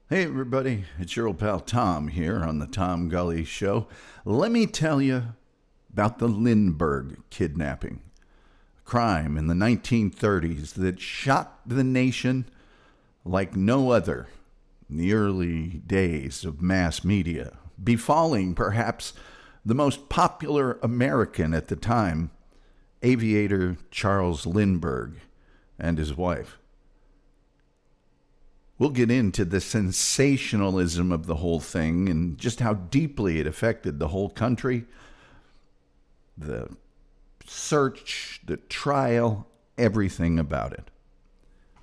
Hey everybody, it's your old pal Tom here on the Tom Gulley Show. Let me tell you about the Lindbergh Kidnapping, a crime in the 1930s that shocked the nation like no other in the early days of mass media, befalling perhaps the most popular American at the time, aviator Charles Lindbergh and his wife. We'll get into the sensationalism of the whole thing and just how deeply it affected the whole country, the search, the trial, everything about it.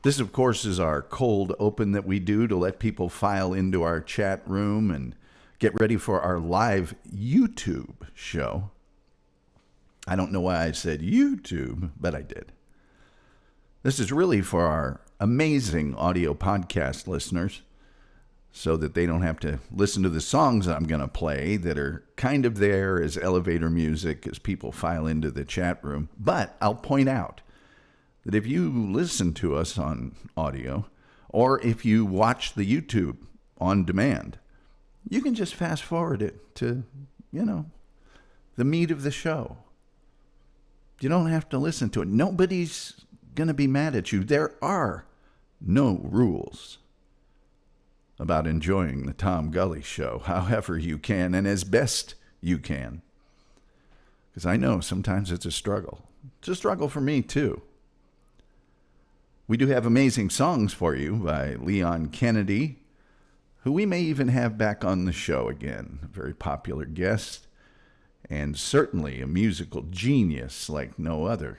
This, of course, is our cold open that we do to let people file into our chat room and get ready for our live YouTube show. I don't know why I said YouTube, but I did. This is really for our amazing audio podcast listeners so that they don't have to listen to the songs I'm going to play that are kind of there as elevator music as people file into the chat room. But I'll point out that if you listen to us on audio or if you watch the YouTube on demand, you can just fast forward it to, the meat of the show. You don't have to listen to it. Nobody's going to be mad at you. There are no rules about enjoying the Tom Gulley Show however you can and as best you can. Because I know sometimes it's a struggle. It's a struggle for me too. We do have amazing songs for you by Leon Kennedy, who we may even have back on the show again. A very popular guest and certainly a musical genius like no other,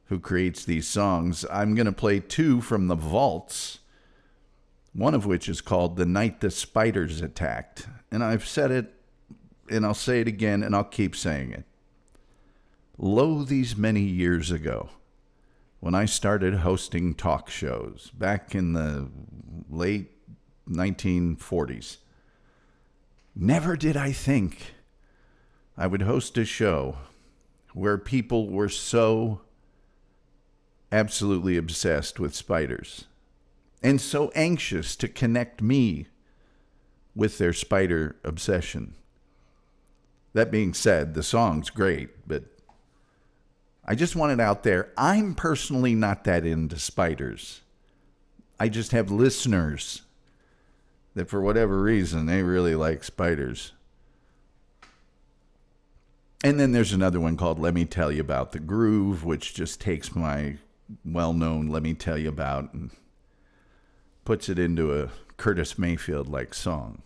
who creates these songs. I'm going to play two from the vaults, one of which is called The Night the Spiders Attacked. And I've said it, and I'll say it again, and I'll keep saying it. Lo, these many years ago, when I started hosting talk shows back in the late 1940s, never did I think I would host a show where people were so absolutely obsessed with spiders and so anxious to connect me with their spider obsession. That being said, the song's great, but I just want it out there. I'm personally not that into spiders. I just have listeners that for whatever reason, they really like spiders. And then there's another one called Let Me Tell You About the Groove, which just takes my well-known Let Me Tell You About and puts it into a Curtis Mayfield-like song.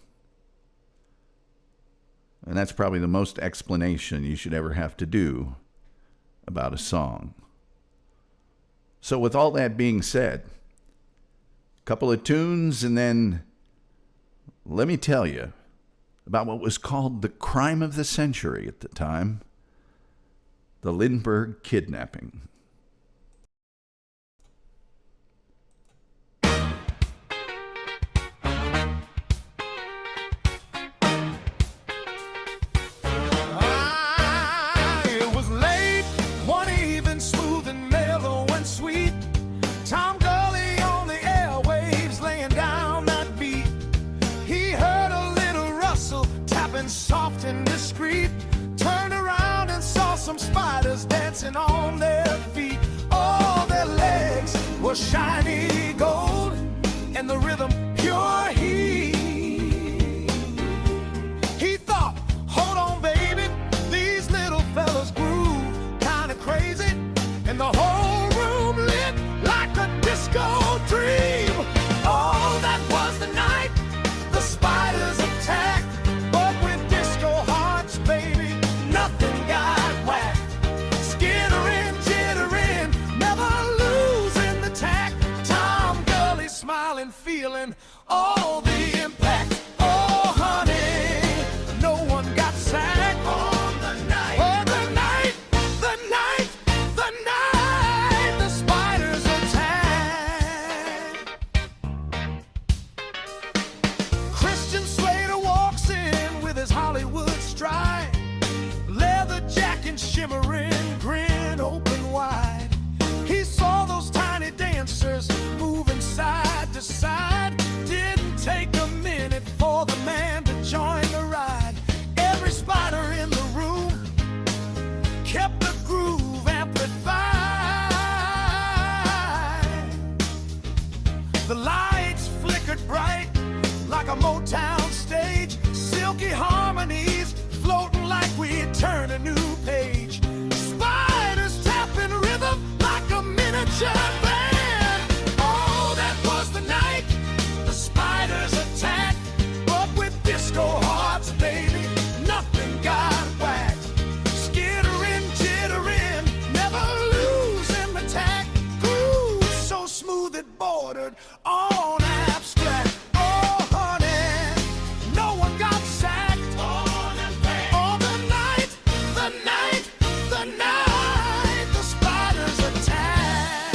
And that's probably the most explanation you should ever have to do about a song. So with all that being said, a couple of tunes and then let me tell you about what was called the crime of the century at the time, the Lindbergh Kidnapping. Tom Gulley on the airwaves laying down that beat. He heard a little rustle tapping soft and discreet. Turned around and saw some spiders dancing on their feet. All their legs were shiny gold and the rhythm pure heat. He thought, hold on baby, these little fellas groove kinda crazy, and the whole room lit like a disco dream. Oh, that was the night the spiders attacked. But with disco hearts, baby, nothing got whacked. Skittering, jittering, never losing the tact. Tom Gulley smiling, feeling all the impact. Oh, honey, no one got sacked on the night. Oh, the night, the night, the night the spiders attacked. Christian Slater walks in with his Hollywood stride, leather jacket shimmering, grin open wide. He saw those tiny dancers moving side to side. Didn't take a a Motown stage. Silky harmonies floating like we turn a new page. Spiders tapping rhythm like a miniature band. Oh, that was the night the spiders attacked. But with disco hearts, baby, nothing got whacked. Skittering, jittering, never losing the tact. Groove so smooth it bordered on abstract. Oh, honey, no one got sacked. Oh, the night, the night, the night the spiders attacked.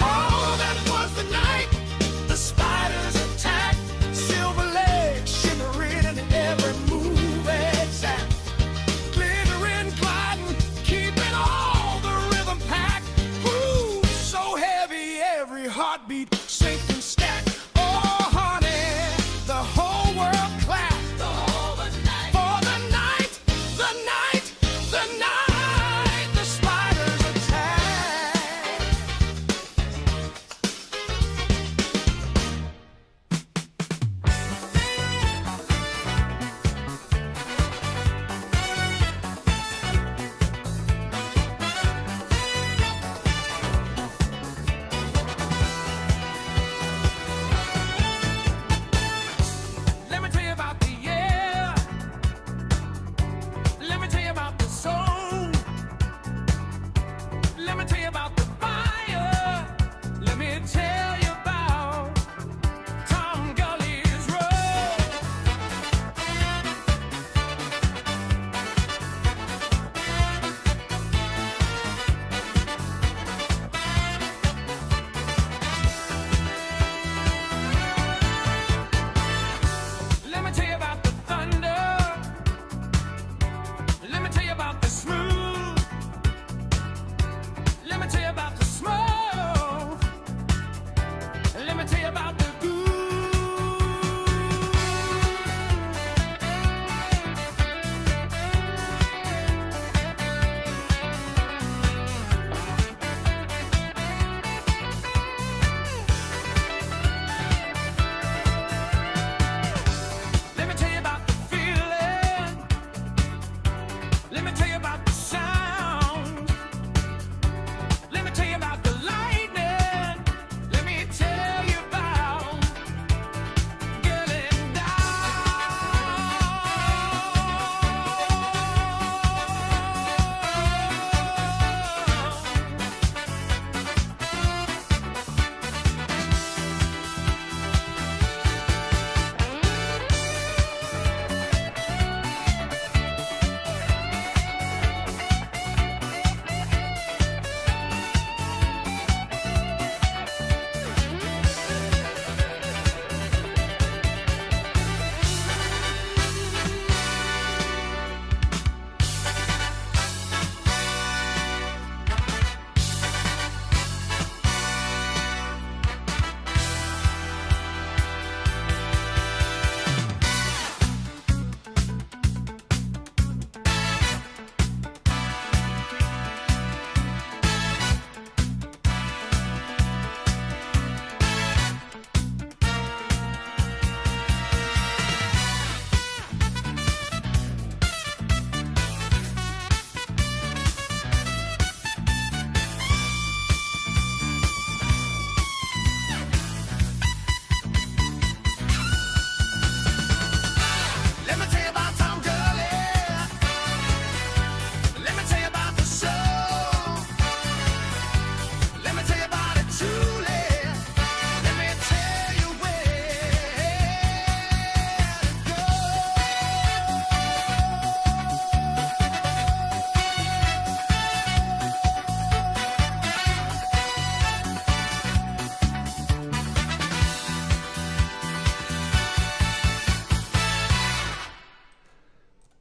Oh, that was the night the spiders attacked. Silver legs shimmering in every move exact. Glittering, gliding, keeping all the rhythm packed. Groove so heavy, every heartbeat sinking stack. Oh, honey, the whole world clapped. For the night, the night, the night the spiders attacked. Let me tell you about the air. Let me tell you about the soul. Let me tell you about the fire. Let me tell you about Tom Gulley's road. Let me tell you about the thunder. Let me tell you about the smooth. Let me tell you about the smoke. Let me tell you about the groove. Let me tell you about the feeling. Let me tell you about the sound. Let me tell you about the lightning. Let me tell you about getting Let me tell you about Tom Gulley. Let me tell you about the soul. Let me tell you about it truly. Let me tell you where to go.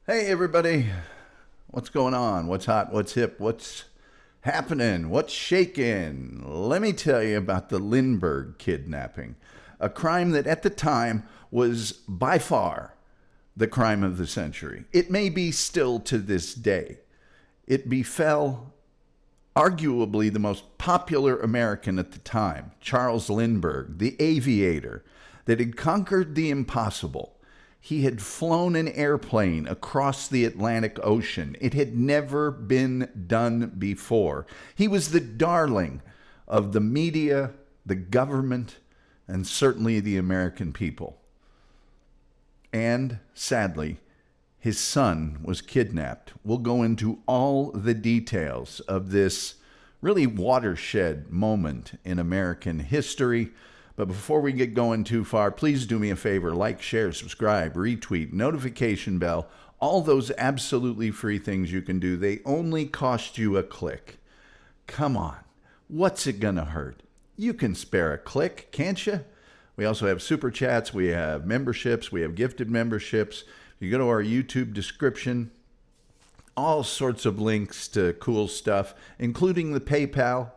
Hey, everybody. What's going on? What's hot? What's hip? What's happening? What's shaking? Let me tell you about the Lindbergh Kidnapping, a crime that at the time was by far the crime of the century. It may be still to this day. It befell arguably the most popular American at the time, Charles Lindbergh, the aviator that had conquered the impossible. He had flown an airplane across the Atlantic Ocean. It had never been done before. He was the darling of the media, the government, and certainly the American people. And sadly, his son was kidnapped. We'll go into all the details of this really watershed moment in American history. But before we get going too far, please do me a favor, like, share, subscribe, retweet, notification bell, all those absolutely free things you can do. They only cost you a click. Come on, what's it gonna hurt? You can spare a click, can't you? We also have super chats, we have memberships, we have gifted memberships. You go to our YouTube description, all sorts of links to cool stuff, including the PayPal,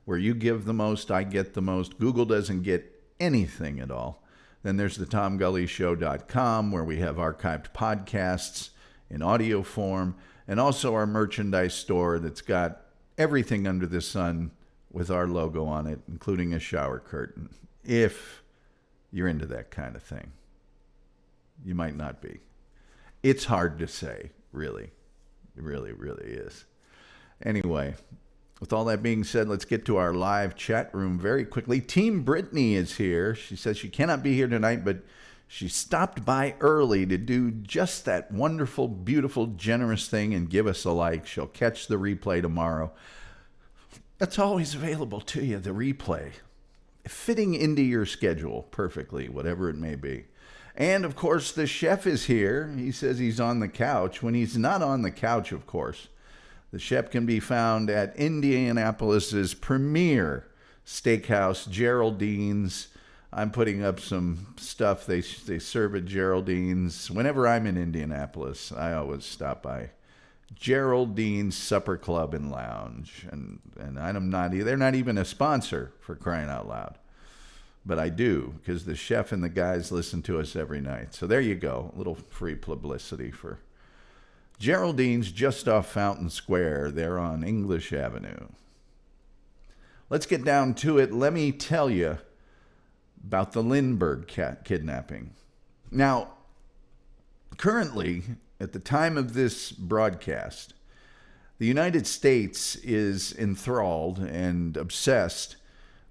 where you give the most, I get the most. Google doesn't get anything at all. Then there's the TomGulleyShow.com, where we have archived podcasts in audio form, and also our merchandise store that's got everything under the sun with our logo on it, including a shower curtain. If you're into that kind of thing. You might not be. It's hard to say, really. It really, really is. Anyway, with all that being said, let's get to our live chat room very quickly. Team Brittany is here. She says she cannot be here tonight, but she stopped by early to do just that wonderful, beautiful, generous thing and give us a like. She'll catch the replay tomorrow. That's always available to you, the replay, fitting into your schedule perfectly, whatever it may be. And, of course, the chef is here. He says he's on the couch. When he's not on the couch, of course, the chef can be found at Indianapolis's premier steakhouse, Geraldine's. I'm putting up some stuff they serve at Geraldine's. Whenever I'm in Indianapolis, I always stop by Geraldine's Supper Club and Lounge. And I'm not, they're not even a sponsor, for crying out loud. But I do, because the chef and the guys listen to us every night. So there you go, a little free publicity for Geraldine's, just off Fountain Square. They're on English Avenue. Let's get down to it. Let me tell you about the Lindbergh kidnapping. Now, currently, at the time of this broadcast, the United States is enthralled and obsessed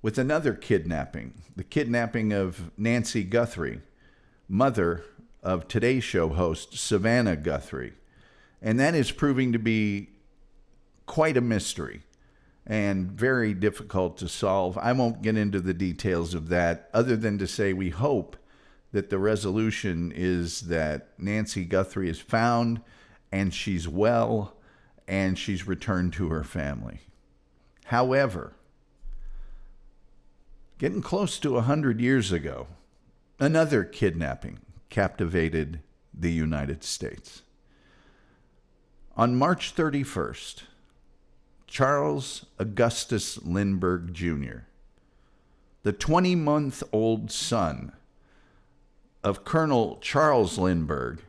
with another kidnapping, the kidnapping of Nancy Guthrie, mother of Today Show host Savannah Guthrie. And that is proving to be quite a mystery and very difficult to solve. I won't get into the details of that, other than to say we hope that the resolution is that Nancy Guthrie is found and she's well and she's returned to her family. However, getting close to 100 years ago, another kidnapping captivated the United States. On March 31st, Charles Augustus Lindbergh Jr., the 20-month-old son of Colonel Charles Lindbergh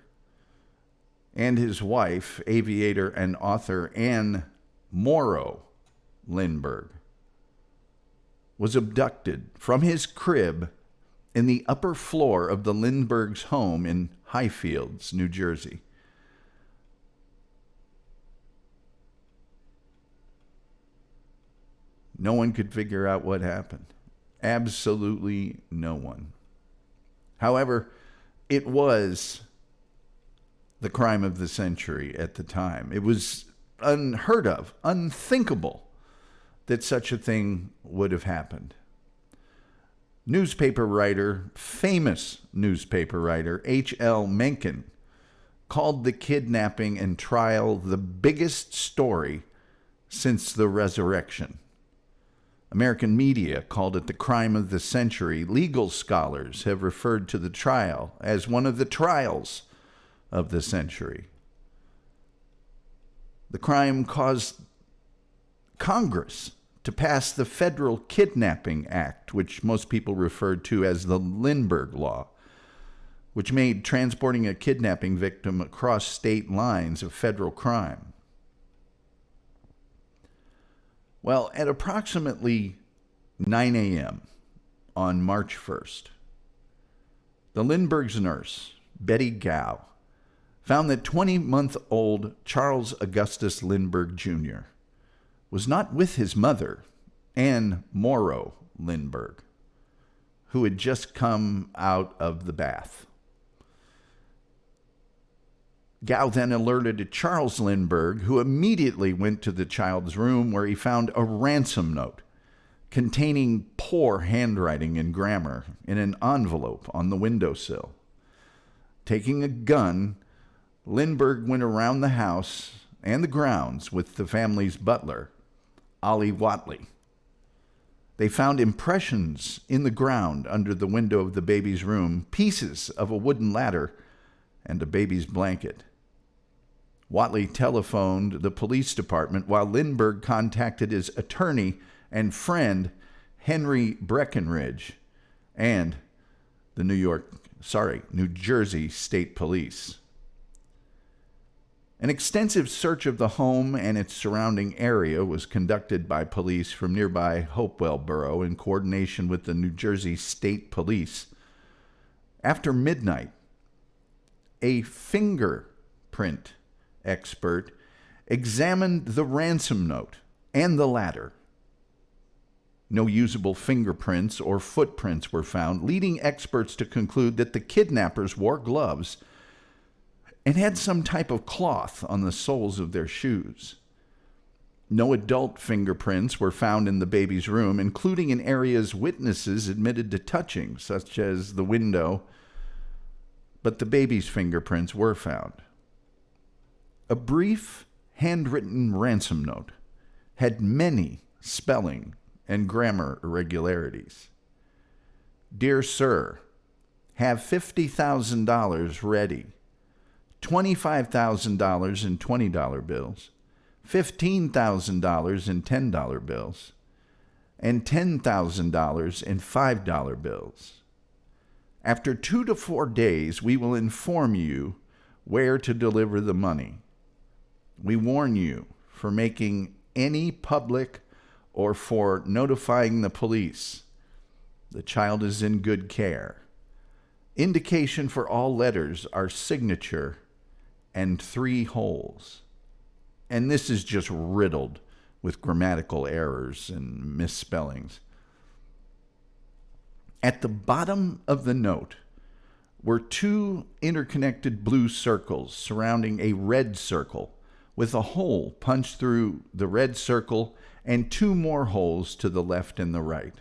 and his wife, aviator and author Anne Morrow Lindbergh, was abducted from his crib in the upper floor of the Lindbergh's home in Highfields, New Jersey. No one could figure out what happened. Absolutely no one. However, it was the crime of the century at the time. It was unheard of, unthinkable that such a thing would have happened. Newspaper writer, famous newspaper writer, H.L. Mencken, called the kidnapping and trial the biggest story since the resurrection. American media called it the crime of the century. Legal scholars have referred to the trial as one of the trials of the century. The crime caused Congress to pass the Federal Kidnapping Act, which most people referred to as the Lindbergh Law, which made transporting a kidnapping victim across state lines a federal crime. Well, at approximately 9 a.m. on March 1st, the Lindbergh's nurse, Betty Gow, found that 20-month-old Charles Augustus Lindbergh Jr. was not with his mother, Anne Morrow Lindbergh, who had just come out of the bath. Gow then alerted Charles Lindbergh, who immediately went to the child's room where he found a ransom note containing poor handwriting and grammar in an envelope on the windowsill. Taking a gun, Lindbergh went around the house and the grounds with the family's butler, Ollie Whatley. They found impressions in the ground under the window of the baby's room, pieces of a wooden ladder, and a baby's blanket. Whatley telephoned the police department while Lindbergh contacted his attorney and friend, Henry Breckenridge, and the New Jersey State Police. An extensive search of the home and its surrounding area was conducted by police from nearby Hopewell borough in coordination with the New Jersey State Police. After midnight, a fingerprint expert examined the ransom note and the ladder. No usable fingerprints or footprints were found, leading experts to conclude that the kidnappers wore gloves and had some type of cloth on the soles of their shoes. No adult fingerprints were found in the baby's room, including in areas witnesses admitted to touching, such as the window, but the baby's fingerprints were found. A brief, handwritten ransom note had many spelling and grammar irregularities. Dear Sir, have $50,000 ready. $25,000 in $20 bills, $15,000 in $10 bills, and $10,000 in $5 bills. After 2 to 4 days, we will inform you where to deliver the money. We warn you for making any public or for notifying the police. The child is in good care. Indication for all letters are signature and 3 holes. And this is just riddled with grammatical errors and misspellings. At the bottom of the note were 2 interconnected blue circles surrounding a red circle with a hole punched through the red circle and 2 more holes to the left and the right.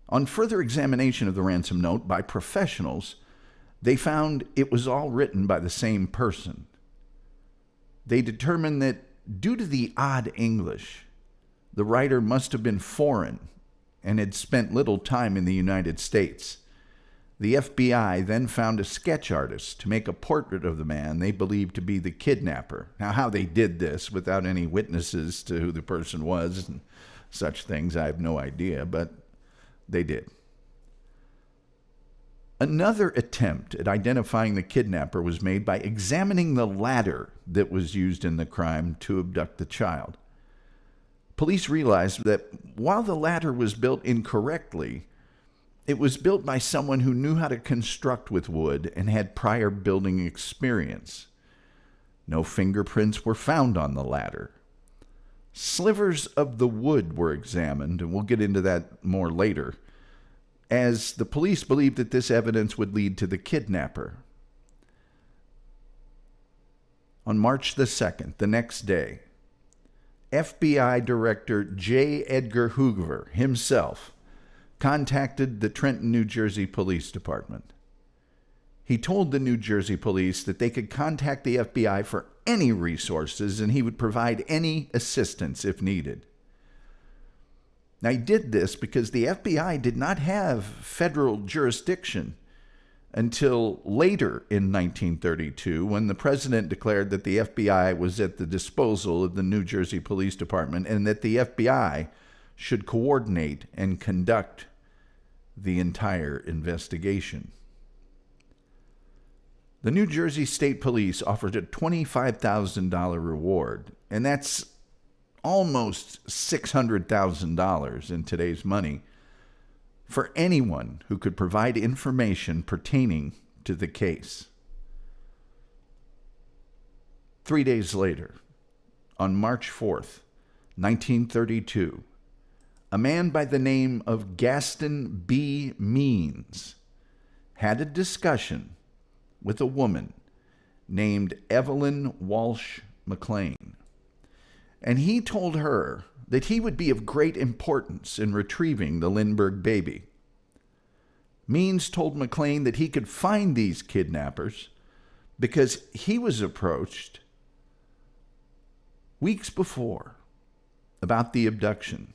On further examination of the ransom note by professionals, they found it was all written by the same person. They determined that due to the odd English, the writer must have been foreign and had spent little time in the United States. The FBI then found a sketch artist to make a portrait of the man they believed to be the kidnapper. Now, how they did this without any witnesses to who the person was and such things, I have no idea, but they did. Another attempt at identifying the kidnapper was made by examining the ladder that was used in the crime to abduct the child. Police realized that while the ladder was built incorrectly, it was built by someone who knew how to construct with wood and had prior building experience. No fingerprints were found on the ladder. Slivers of the wood were examined, and we'll get into that more later, as the police believed that this evidence would lead to the kidnapper. On March the 2nd, the next day, FBI Director J. Edgar Hoover himself contacted the Trenton, New Jersey Police Department. He told the New Jersey police that they could contact the FBI for any resources and he would provide any assistance if needed. Now, he did this because the FBI did not have federal jurisdiction until later in 1932 when the president declared that the FBI was at the disposal of the New Jersey Police Department and that the FBI should coordinate and conduct the entire investigation. The New Jersey State Police offered a $25,000 reward, and that's almost $600,000 in today's money, for anyone who could provide information pertaining to the case. 3 days later, on March 4th, 1932, a man by the name of Gaston B. Means had a discussion with a woman named Evelyn Walsh McLean. And he told her that he would be of great importance in retrieving the Lindbergh baby. Means told McLean that he could find these kidnappers because he was approached weeks before about the abduction,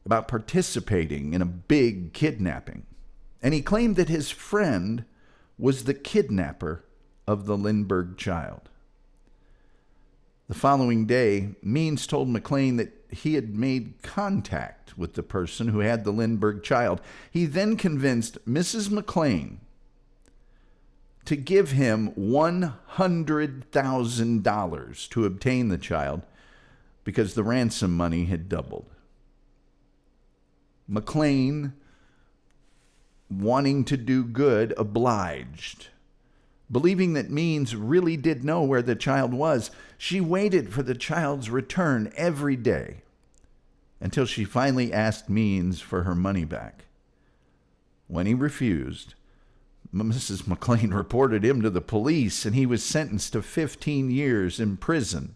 about participating in a big kidnapping. And he claimed that his friend was the kidnapper of the Lindbergh child. The following day, Means told McLean that he had made contact with the person who had the Lindbergh child. He then convinced Mrs. McLean to give him $100,000 to obtain the child because the ransom money had doubled. McLean, wanting to do good, obliged. Believing that Means really did know where the child was, she waited for the child's return every day until she finally asked Means for her money back. When he refused, Mrs. McLean reported him to the police, and he was sentenced to 15 years in prison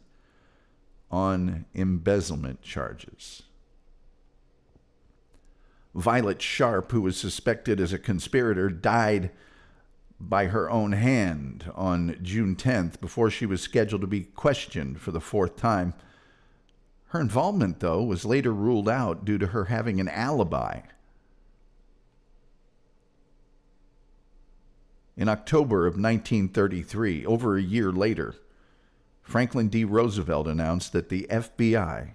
on embezzlement charges. Violet Sharp, who was suspected as a conspirator, died by her own hand on June 10th before she was scheduled to be questioned for the fourth time. Her involvement, though, was later ruled out due to her having an alibi. In October of 1933, over a year later, Franklin D. Roosevelt announced that the FBI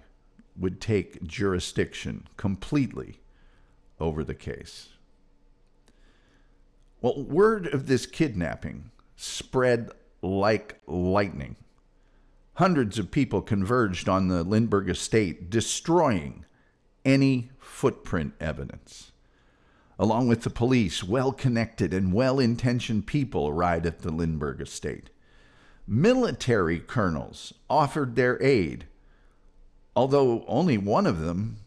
would take jurisdiction completely over the case. Well, word of this kidnapping spread like lightning. Hundreds of people converged on the Lindbergh estate, destroying any footprint evidence. Along with the police, well-connected and well-intentioned people arrived at the Lindbergh estate. Military colonels offered their aid, although only one of them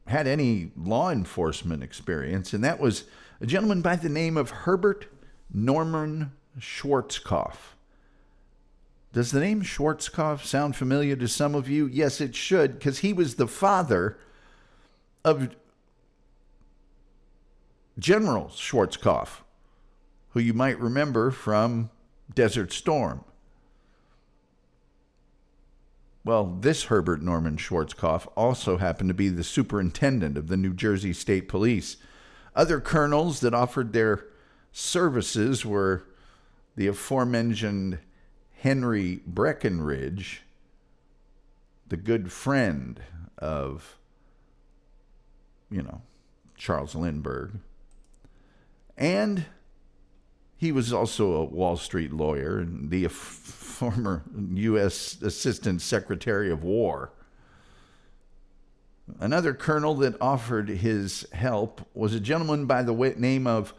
had any law enforcement experience, and that was a gentleman by the name of Herbert Norman Schwarzkopf. Does the name Schwarzkopf sound familiar to some of you? Yes, it should, because he was the father of General Schwarzkopf, who you might remember from Desert Storm. Well, this Herbert Norman Schwarzkopf also happened to be the superintendent of the New Jersey State Police. Other colonels that offered their services were the aforementioned Henry Breckinridge, the good friend of, Charles Lindbergh. And he was also a Wall Street lawyer and the former U.S. Assistant Secretary of War. Another colonel that offered his help was a gentleman by the name of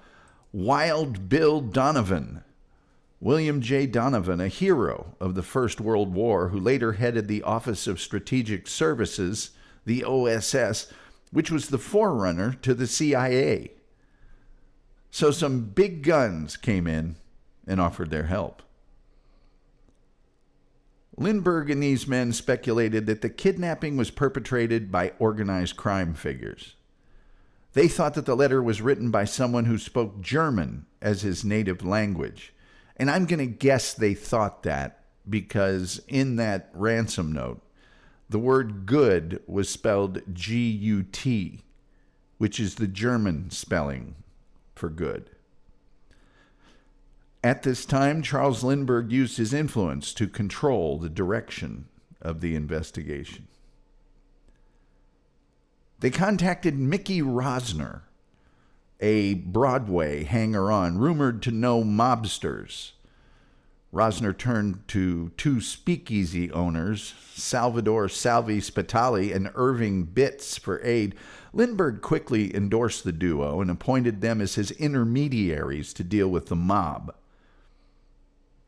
Wild Bill Donovan, William J. Donovan, a hero of the First World War, who later headed the Office of Strategic Services, the OSS, which was the forerunner to the CIA. So some big guns came in and offered their help. Lindbergh and these men speculated that the kidnapping was perpetrated by organized crime figures. They thought that the letter was written by someone who spoke German as his native language. And I'm going to guess they thought that because in that ransom note, the word good was spelled G-U-T, which is the German spelling for good. At this time, Charles Lindbergh used his influence to control the direction of the investigation. They contacted Mickey Rosner, a Broadway hanger-on rumored to know mobsters. Rosner turned to two speakeasy owners, Salvador Salvi Spitali and Irving Bitts, for aid. Lindbergh quickly endorsed the duo and appointed them as his intermediaries to deal with the mob.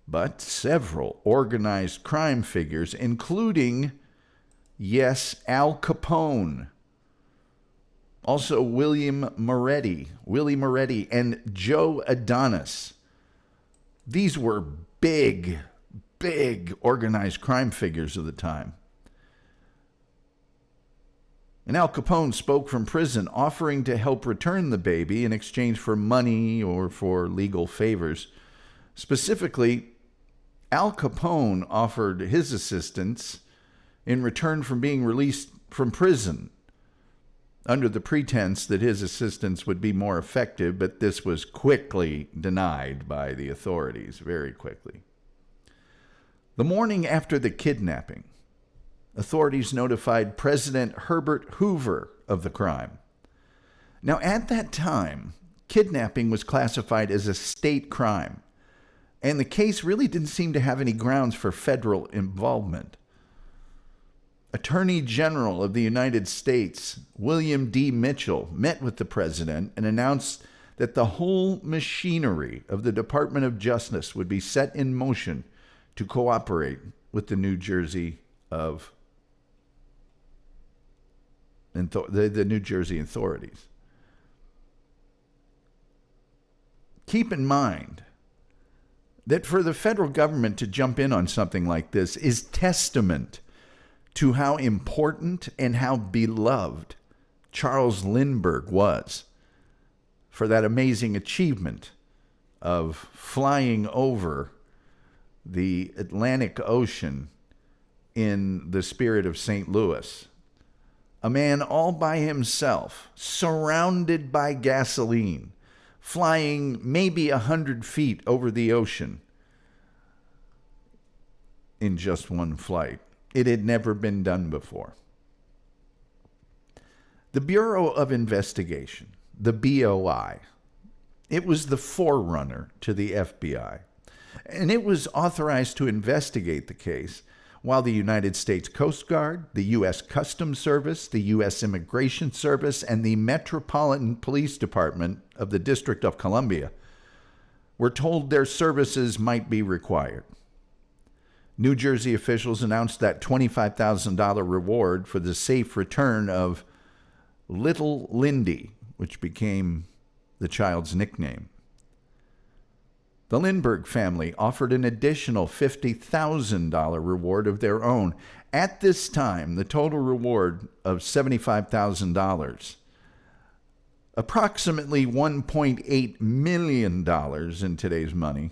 But several organized crime figures, including, yes, Al Capone, also Willie Moretti, and Joe Adonis. These were big organized crime figures of the time. And Al Capone spoke from prison, offering to help return the baby in exchange for money or for legal favors. Specifically, Al Capone offered his assistance in return from being released from prison, under the pretense that his assistance would be more effective, but this was quickly denied by the authorities, very quickly. The morning after the kidnapping, authorities notified President Herbert Hoover of the crime. Now, at that time, kidnapping was classified as a state crime, and the case really didn't seem to have any grounds for federal involvement. Attorney General of the United States, William D. Mitchell, met with the president and announced that the whole machinery of the Department of Justice would be set in motion to cooperate with the New Jersey authorities. Keep in mind that for the federal government to jump in on something like this is testament to how important and how beloved Charles Lindbergh was for that amazing achievement of flying over the Atlantic Ocean in the spirit of St. Louis. A man all by himself, surrounded by gasoline, flying maybe 100 feet over the ocean in just one flight. It had never been done before. The Bureau of Investigation, the BOI, it was the forerunner to the FBI, and it was authorized to investigate the case while the United States Coast Guard, the U.S. Customs Service, the U.S. Immigration Service, and the Metropolitan Police Department of the District of Columbia were told their services might be required. New Jersey officials announced that $25,000 reward for the safe return of Little Lindy, which became the child's nickname. The Lindbergh family offered an additional $50,000 reward of their own. At this time, the total reward of $75,000, approximately $1.8 million in today's money,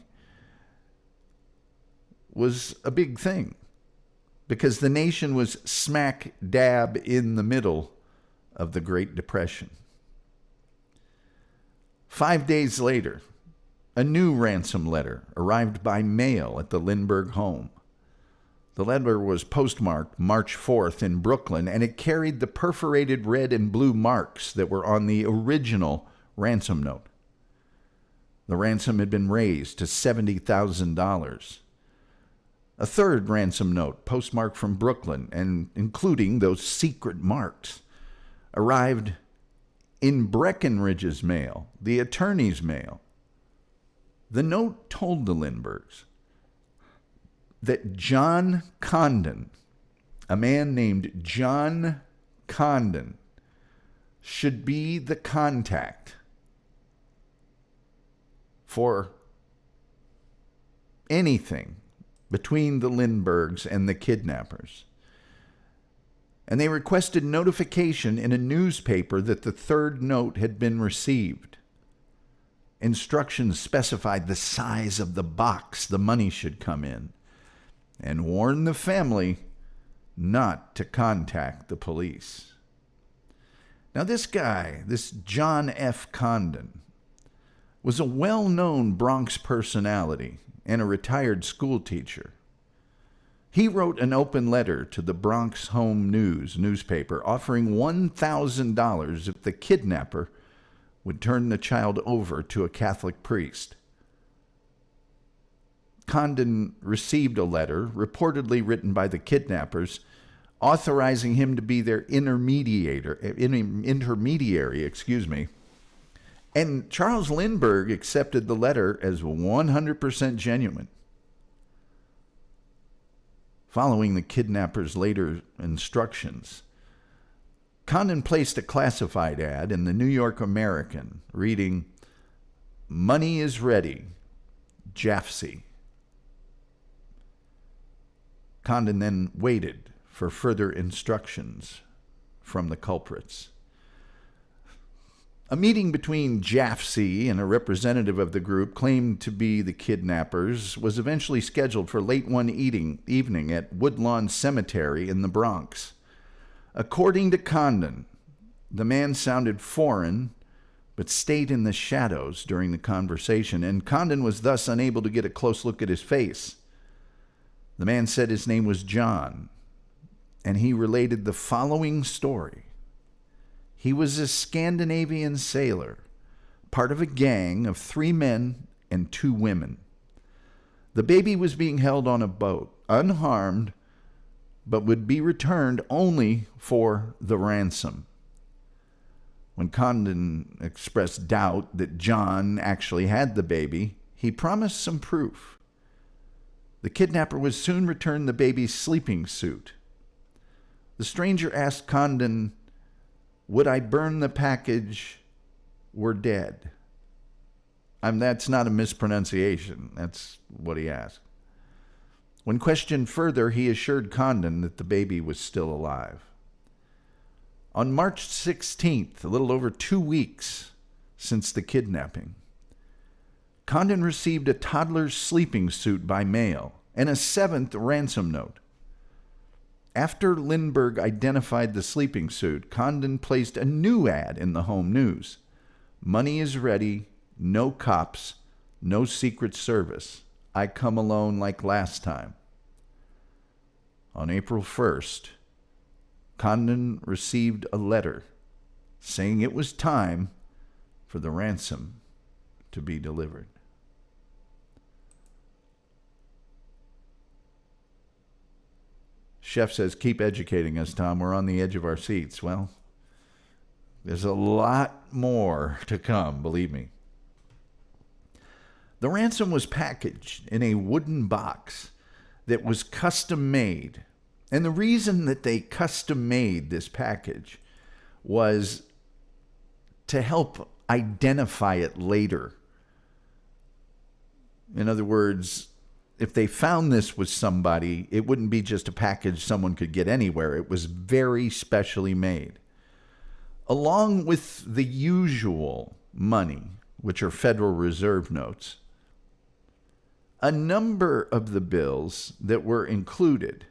was a big thing because the nation was smack dab in the middle of the Great Depression. 5 days later, a new ransom letter arrived by mail at the Lindbergh home. The letter was postmarked March 4th in Brooklyn, and it carried the perforated red and blue marks that were on the original ransom note. The ransom had been raised to $70,000. A third ransom note, postmarked from Brooklyn and including those secret marks, arrived in Breckenridge's mail, the attorney's mail. The note told the Lindberghs that John Condon, a man named John Condon, should be the contact for anything between the Lindberghs and the kidnappers. And they requested notification in a newspaper that the third note had been received. Instructions specified the size of the box the money should come in, and warned the family not to contact the police. Now this guy, this John F. Condon, was a well-known Bronx personality and a retired schoolteacher. He wrote an open letter to the Bronx Home News newspaper offering $1,000 if the kidnapper would turn the child over to a Catholic priest. Condon received a letter, reportedly written by the kidnappers, authorizing him to be their intermediary, and Charles Lindbergh accepted the letter as 100% genuine. Following the kidnappers' later instructions, Condon placed a classified ad in the New York American reading, "Money is ready, Jaffe." Condon then waited for further instructions from the culprits. A meeting between Jaffe and a representative of the group claimed to be the kidnappers was eventually scheduled for late one evening at Woodlawn Cemetery in the Bronx. According to Condon, the man sounded foreign but stayed in the shadows during the conversation, and Condon was thus unable to get a close look at his face. The man said his name was John, and he related the following story. He was a Scandinavian sailor, part of a gang of 3 men and 2 women. The baby was being held on a boat, unharmed, but would be returned only for the ransom. When Condon expressed doubt that John actually had the baby, he promised some proof. The kidnapper would soon return the baby's sleeping suit. The stranger asked Condon, "Would I burn the package were dead?" That's not a mispronunciation. That's what he asked. When questioned further, he assured Condon that the baby was still alive. On March 16th, a little over 2 weeks since the kidnapping, Condon received a toddler's sleeping suit by mail and a 7th ransom note. After Lindbergh identified the sleeping suit, Condon placed a new ad in the Home News. "Money is ready, no cops, no Secret Service. I come alone like last time." On April 1st, Condon received a letter saying it was time for the ransom to be delivered. Chef says, "Keep educating us, Tom. We're on the edge of our seats." Well, there's a lot more to come, believe me. The ransom was packaged in a wooden box that was custom made. And the reason that they custom made this package was to help identify it later. In other words, if they found this with somebody, it wouldn't be just a package someone could get anywhere. It was very specially made. Along with the usual money, which are Federal Reserve notes, a number of the bills that were included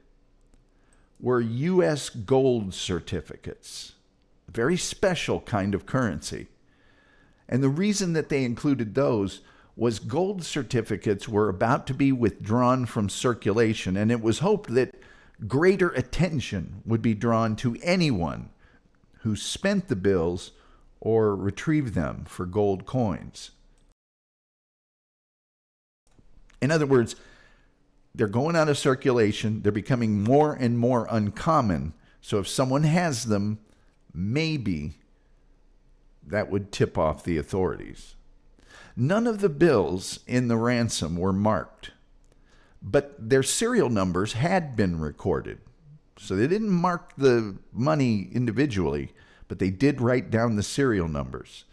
were U.S. gold certificates, a very special kind of currency. And the reason that they included those was gold certificates were about to be withdrawn from circulation, and it was hoped that greater attention would be drawn to anyone who spent the bills or retrieved them for gold coins. In other words, they're going out of circulation. They're becoming more and more uncommon. So if someone has them, maybe that would tip off the authorities. None of the bills in the ransom were marked, but their serial numbers had been recorded. So they didn't mark the money individually, but they did write down the serial numbers.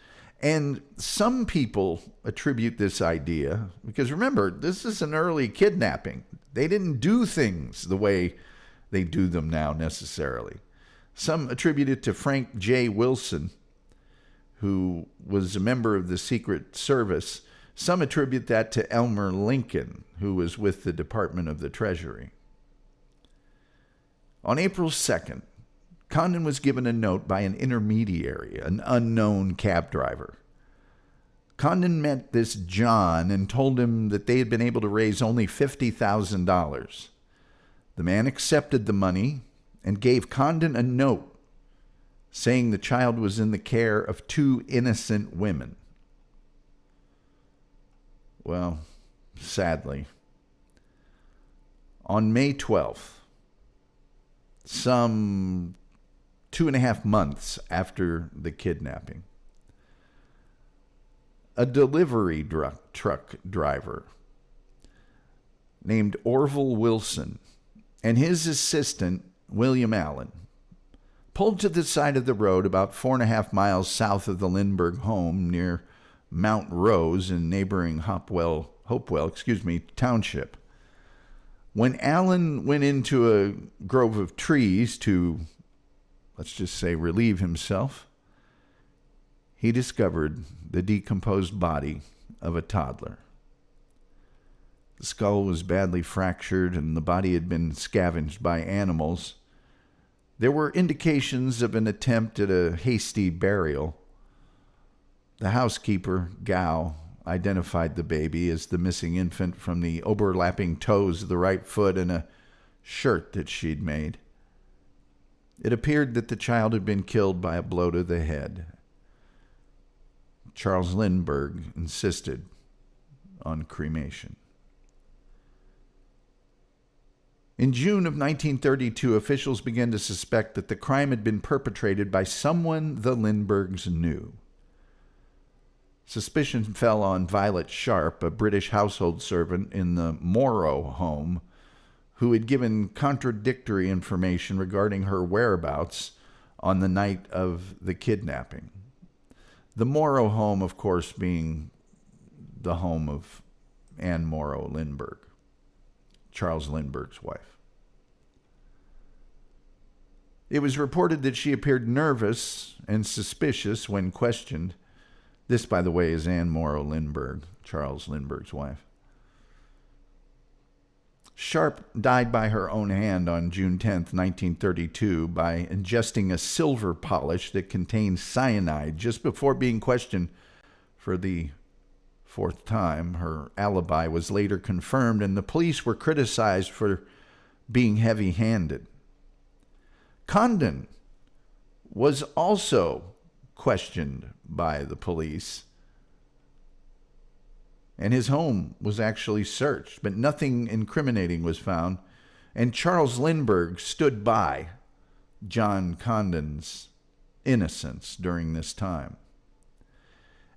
And some people attribute this idea, because remember, this is an early kidnapping. They didn't do things the way they do them now necessarily. Some attribute it to Frank J. Wilson, who was a member of the Secret Service. Some attribute that to Elmer Lincoln, who was with the Department of the Treasury. On April 2nd, Condon was given a note by an intermediary, an unknown cab driver. Condon met this John and told him that they had been able to raise only $50,000. The man accepted the money and gave Condon a note saying the child was in the care of 2 innocent women. Well, sadly, on May 12th, some 2.5 months after the kidnapping, a delivery truck driver named Orville Wilson and his assistant, William Allen, pulled to the side of the road about 4.5 miles south of the Lindbergh home near Mount Rose in neighboring Hopewell, township. When Allen went into a grove of trees to, let's just say, relieve himself, he discovered the decomposed body of a toddler. The skull was badly fractured and the body had been scavenged by animals. There were indications of an attempt at a hasty burial. The housekeeper, Gao, identified the baby as the missing infant from the overlapping toes of the right foot and a shirt that she'd made. It appeared that the child had been killed by a blow to the head. Charles Lindbergh insisted on cremation. In June of 1932, officials began to suspect that the crime had been perpetrated by someone the Lindberghs knew. Suspicion fell on Violet Sharp, a British household servant in the Morrow home, who had given contradictory information regarding her whereabouts on the night of the kidnapping. The Morrow home, of course, being the home of Anne Morrow Lindbergh, Charles Lindbergh's wife. It was reported that she appeared nervous and suspicious when questioned. This, by the way, is Anne Morrow Lindbergh, Charles Lindbergh's wife. Sharp died by her own hand on June 10th, 1932, by ingesting a silver polish that contained cyanide just before being questioned for the 4th time. Her alibi was later confirmed, and the police were criticized for being heavy-handed. Condon was also questioned by the police, and his home was actually searched, but nothing incriminating was found, and Charles Lindbergh stood by John Condon's innocence during this time.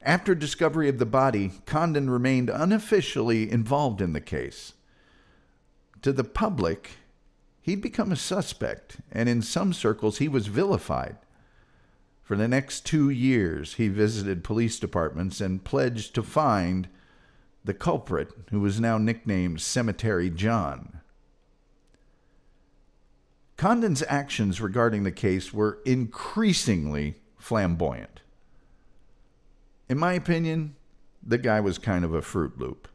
After discovery of the body, Condon remained unofficially involved in the case. To the public, he'd become a suspect, and in some circles he was vilified. For the next 2 years, he visited police departments and pledged to find the culprit, who was now nicknamed Cemetery John. Condon's actions regarding the case were increasingly flamboyant. In my opinion, the guy was kind of a Fruit Loop.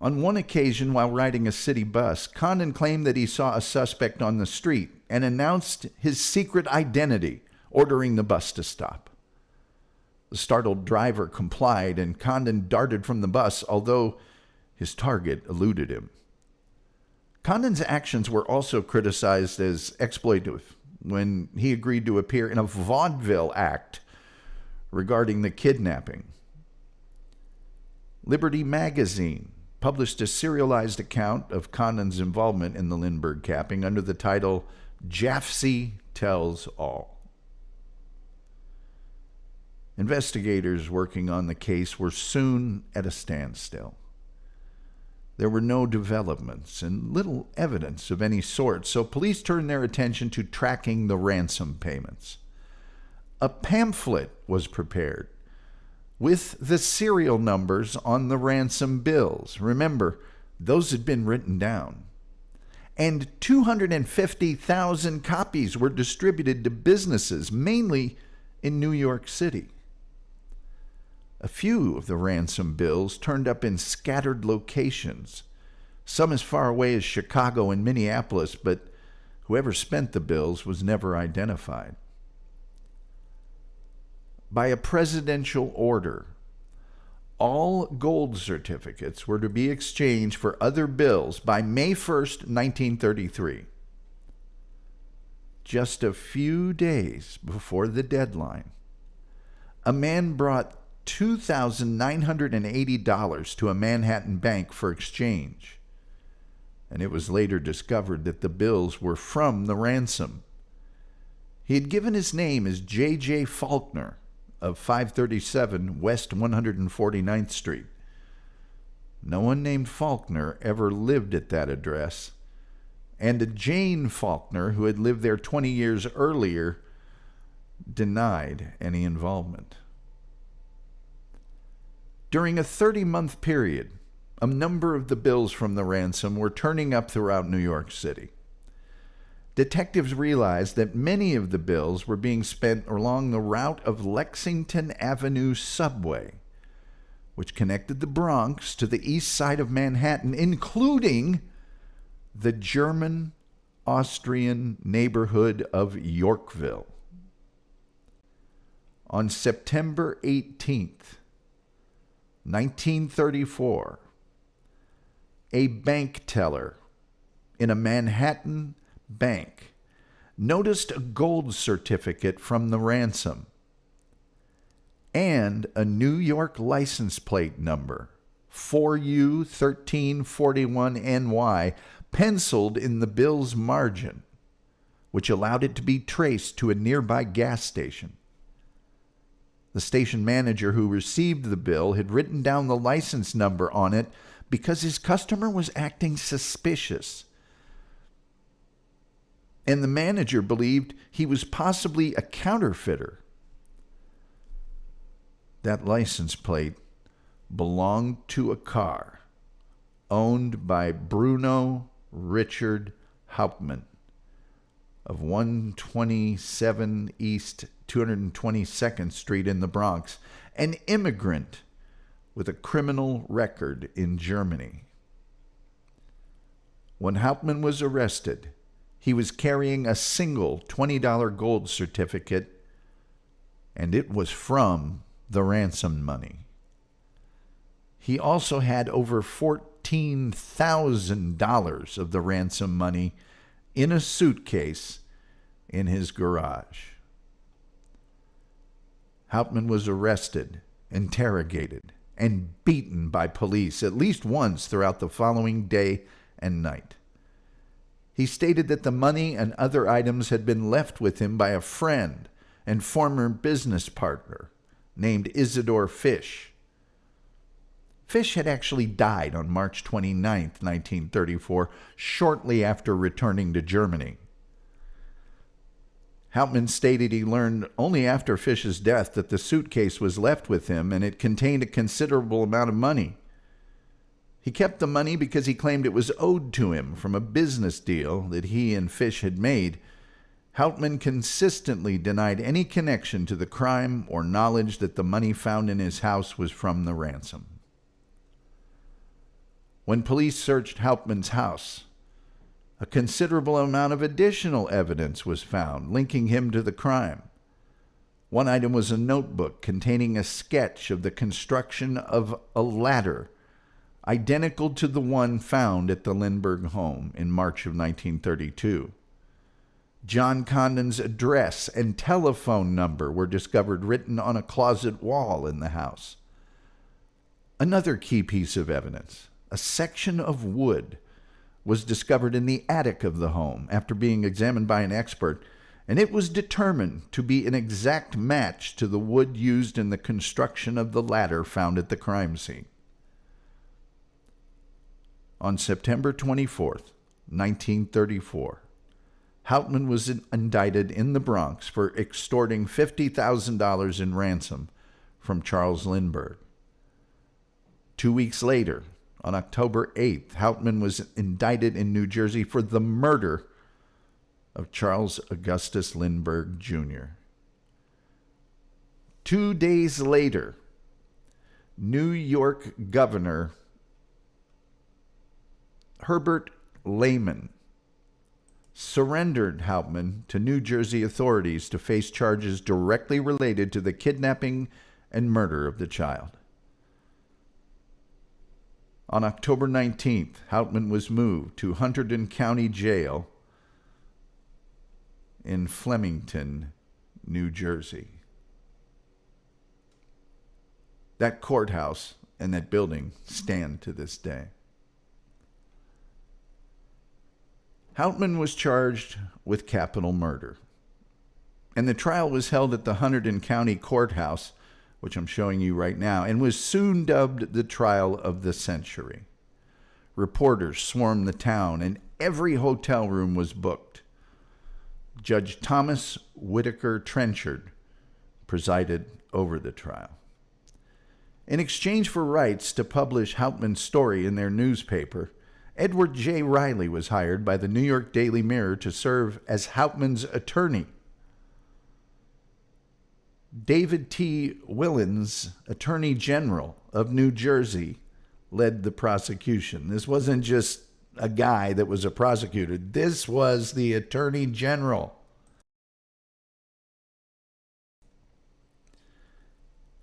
On one occasion, while riding a city bus, Condon claimed that he saw a suspect on the street and announced his secret identity, ordering the bus to stop. The startled driver complied, and Condon darted from the bus, although his target eluded him. Condon's actions were also criticized as exploitive when he agreed to appear in a vaudeville act regarding the kidnapping. Liberty magazine published a serialized account of Condon's involvement in the Lindbergh capping under the title Jafsey Tells All. Investigators working on the case were soon at a standstill. There were no developments and little evidence of any sort, so police turned their attention to tracking the ransom payments. A pamphlet was prepared with the serial numbers on the ransom bills. Remember, those had been written down. And 250,000 copies were distributed to businesses, mainly in New York City. A few of the ransom bills turned up in scattered locations, some as far away as Chicago and Minneapolis, but whoever spent the bills was never identified. By a presidential order, All gold certificates were to be exchanged for other bills by May 1st, 1933. Just a few days before the deadline, a man brought $2,980 to a Manhattan bank for exchange, and it was later discovered that the bills were from the ransom. He had given his name as J.J. Faulkner of 537 West 149th Street. No one named Faulkner ever lived at that address, and a Jane Faulkner, who had lived there 20 years earlier, denied any involvement. During a 30-month period, a number of the bills from the ransom were turning up throughout New York City. Detectives realized that many of the bills were being spent along the route of Lexington Avenue subway, which connected the Bronx to the east side of Manhattan, including the German-Austrian neighborhood of Yorkville. On September 18th, 1934, a bank teller in a Manhattan bank noticed a gold certificate from the ransom and a New York license plate number, 4U1341NY, penciled in the bill's margin, which allowed it to be traced to a nearby gas station. The station manager who received the bill had written down the license number on it because his customer was acting suspicious, and the manager believed he was possibly a counterfeiter. That license plate belonged to a car owned by Bruno Richard Hauptmann of 127 East 222nd Street in the Bronx, an immigrant with a criminal record in Germany. When Hauptmann was arrested, he was carrying a single $20 gold certificate, and it was from the ransom money. He also had over $14,000 of the ransom money in a suitcase in his garage. Hauptmann was arrested, interrogated, and beaten by police at least once throughout the following day and night. He stated that the money and other items had been left with him by a friend and former business partner named Isidore Fish. Fish had actually died on March 29, 1934, shortly after returning to Germany. Hauptmann stated he learned only after Fish's death that the suitcase was left with him and it contained a considerable amount of money. He kept the money because he claimed it was owed to him from a business deal that he and Fish had made. Hauptmann consistently denied any connection to the crime or knowledge that the money found in his house was from the ransom. When police searched Hauptmann's house, a considerable amount of additional evidence was found linking him to the crime. One item was a notebook containing a sketch of the construction of a ladder identical to the one found at the Lindbergh home in March of 1932. John Condon's address and telephone number were discovered written on a closet wall in the house. Another key piece of evidence, a section of wood, was discovered in the attic of the home after being examined by an expert, and it was determined to be an exact match to the wood used in the construction of the ladder found at the crime scene. On September 24th, 1934, Hauptmann was indicted in the Bronx for extorting $50,000 in ransom from Charles Lindbergh. 2 weeks later, on October 8th, Hauptmann was indicted in New Jersey for the murder of Charles Augustus Lindbergh Jr. 2 days later, New York Governor Herbert Lehman surrendered Hauptmann to New Jersey authorities to face charges directly related to the kidnapping and murder of the child. On October 19th, Hauptmann was moved to Hunterdon County Jail in Flemington, New Jersey. That courthouse and that building stand to this day. Hauptmann was charged with capital murder, and the trial was held at the Hunterdon County Courthouse, which I'm showing you right now, and was soon dubbed the trial of the century. Reporters swarmed the town, and every hotel room was booked. Judge Thomas Whitaker Trenchard presided over the trial. In exchange for rights to publish Hauptmann's story in their newspaper, Edward J. Riley was hired by the New York Daily Mirror to serve as Hauptmann's attorney. David T. Willens, Attorney General of New Jersey, led the prosecution. This wasn't just a guy that was a prosecutor. This was the Attorney General.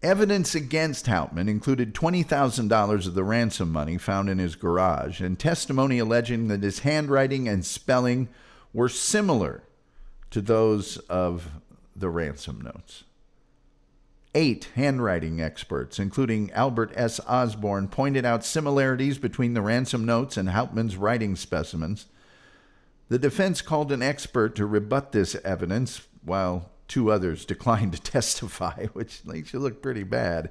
Evidence against Hauptmann included $20,000 of the ransom money found in his garage and testimony alleging that his handwriting and spelling were similar to those of the ransom notes. 8 handwriting experts, including Albert S. Osborne, pointed out similarities between the ransom notes and Hauptmann's writing specimens. The defense called an expert to rebut this evidence, while 2 others declined to testify, which makes you look pretty bad.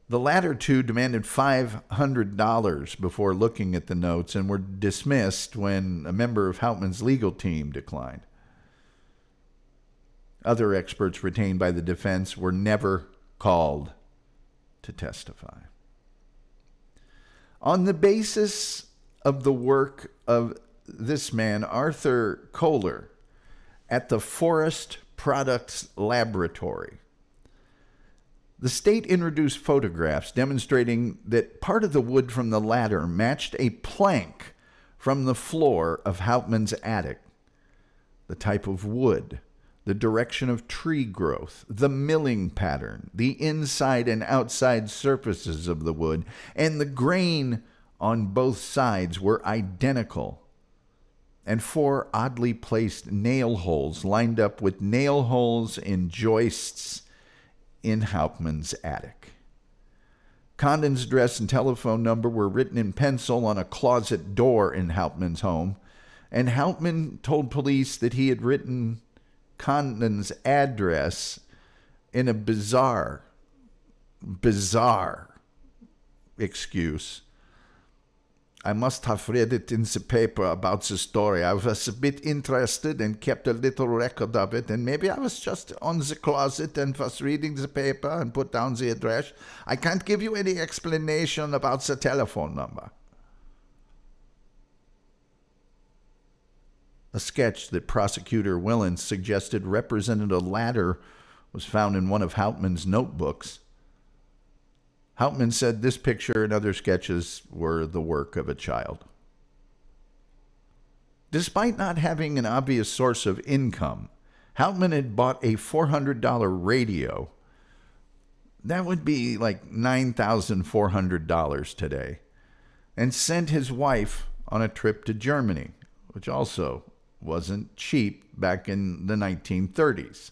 The latter 2 demanded $500 before looking at the notes and were dismissed when a member of Hauptmann's legal team declined. Other experts retained by the defense were never called to testify. On the basis of the work of this man, Arthur Kohler, at the Forest Products Laboratory, the state introduced photographs demonstrating that part of the wood from the ladder matched a plank from the floor of Hauptmann's attic. The type of wood, the direction of tree growth, the milling pattern, the inside and outside surfaces of the wood, and the grain on both sides were identical. And 4 oddly placed nail holes lined up with nail holes in joists in Hauptmann's attic. Condon's address and telephone number were written in pencil on a closet door in Hauptmann's home, and Hauptmann told police that he had written Condon's address in a bizarre excuse. I must have read it in the paper about the story. I was a bit interested and kept a little record of it, and maybe I was just on the closet and was reading the paper and put down the address. I can't give you any explanation about the telephone number. A sketch that prosecutor Willens suggested represented a ladder was found in one of Hauptmann's notebooks. Hauptmann said this picture and other sketches were the work of a child. Despite not having an obvious source of income, Hauptmann had bought a $400 radio. That would be like $9,400 today, and sent his wife on a trip to Germany, which also wasn't cheap back in the 1930s.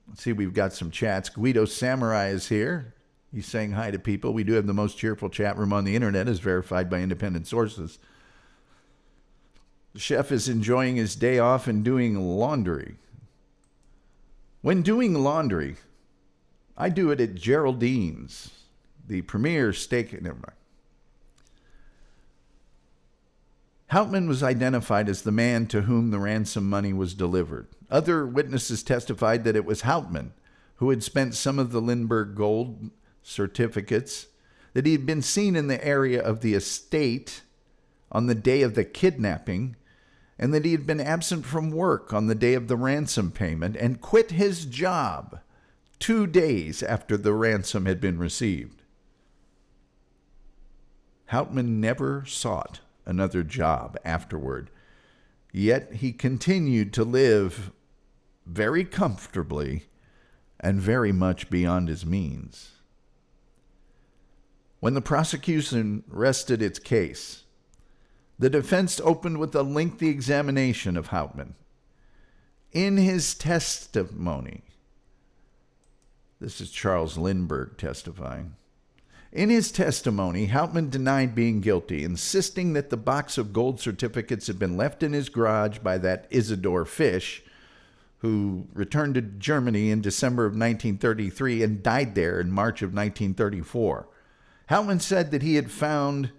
Let's see, we've got some chats. Guido Samurai is here. He's saying hi to people. We do have the most cheerful chat room on the internet, as verified by independent sources. The chef is enjoying his day off and doing laundry. When doing laundry, I do it at Geraldine's, the premier steak. Never mind. Hauptmann was identified as the man to whom the ransom money was delivered. Other witnesses testified that it was Hauptmann who had spent some of the Lindbergh gold certificates, that he had been seen in the area of the estate on the day of the kidnapping, and that he had been absent from work on the day of the ransom payment and quit his job 2 days after the ransom had been received. Hauptmann never sought another job afterward, yet he continued to live very comfortably and very much beyond his means. When the prosecution rested its case, the defense opened with a lengthy examination of Hauptmann. In his testimony, this is Charles Lindbergh testifying. In his testimony, Hauptmann denied being guilty, insisting that the box of gold certificates had been left in his garage by that Isidor Fish, who returned to Germany in December of 1933 and died there in March of 1934. Hauptmann said that he had found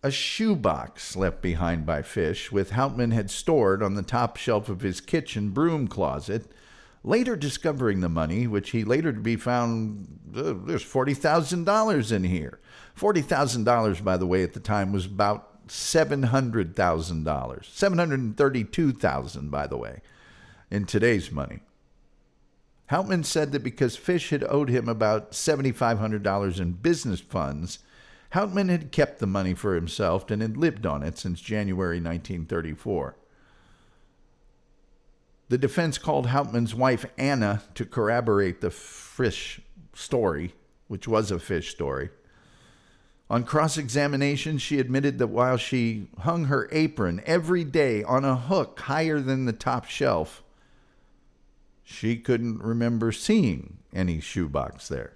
a shoebox left behind by Fish, which Hauptmann had stored on the top shelf of his kitchen broom closet, later discovering the money, which he later to be found, there's $40,000 in here. $40,000, by the way, at the time was about $700,000. $732,000, by the way, in today's money. Hauptmann said that because Fish had owed him about $7,500 in business funds, Hauptmann had kept the money for himself and had lived on it since January 1934. The defense called Hauptmann's wife, Anna, to corroborate the Fish story, which was a Fish story. On cross-examination, she admitted that while she hung her apron every day on a hook higher than the top shelf, she couldn't remember seeing any shoebox there.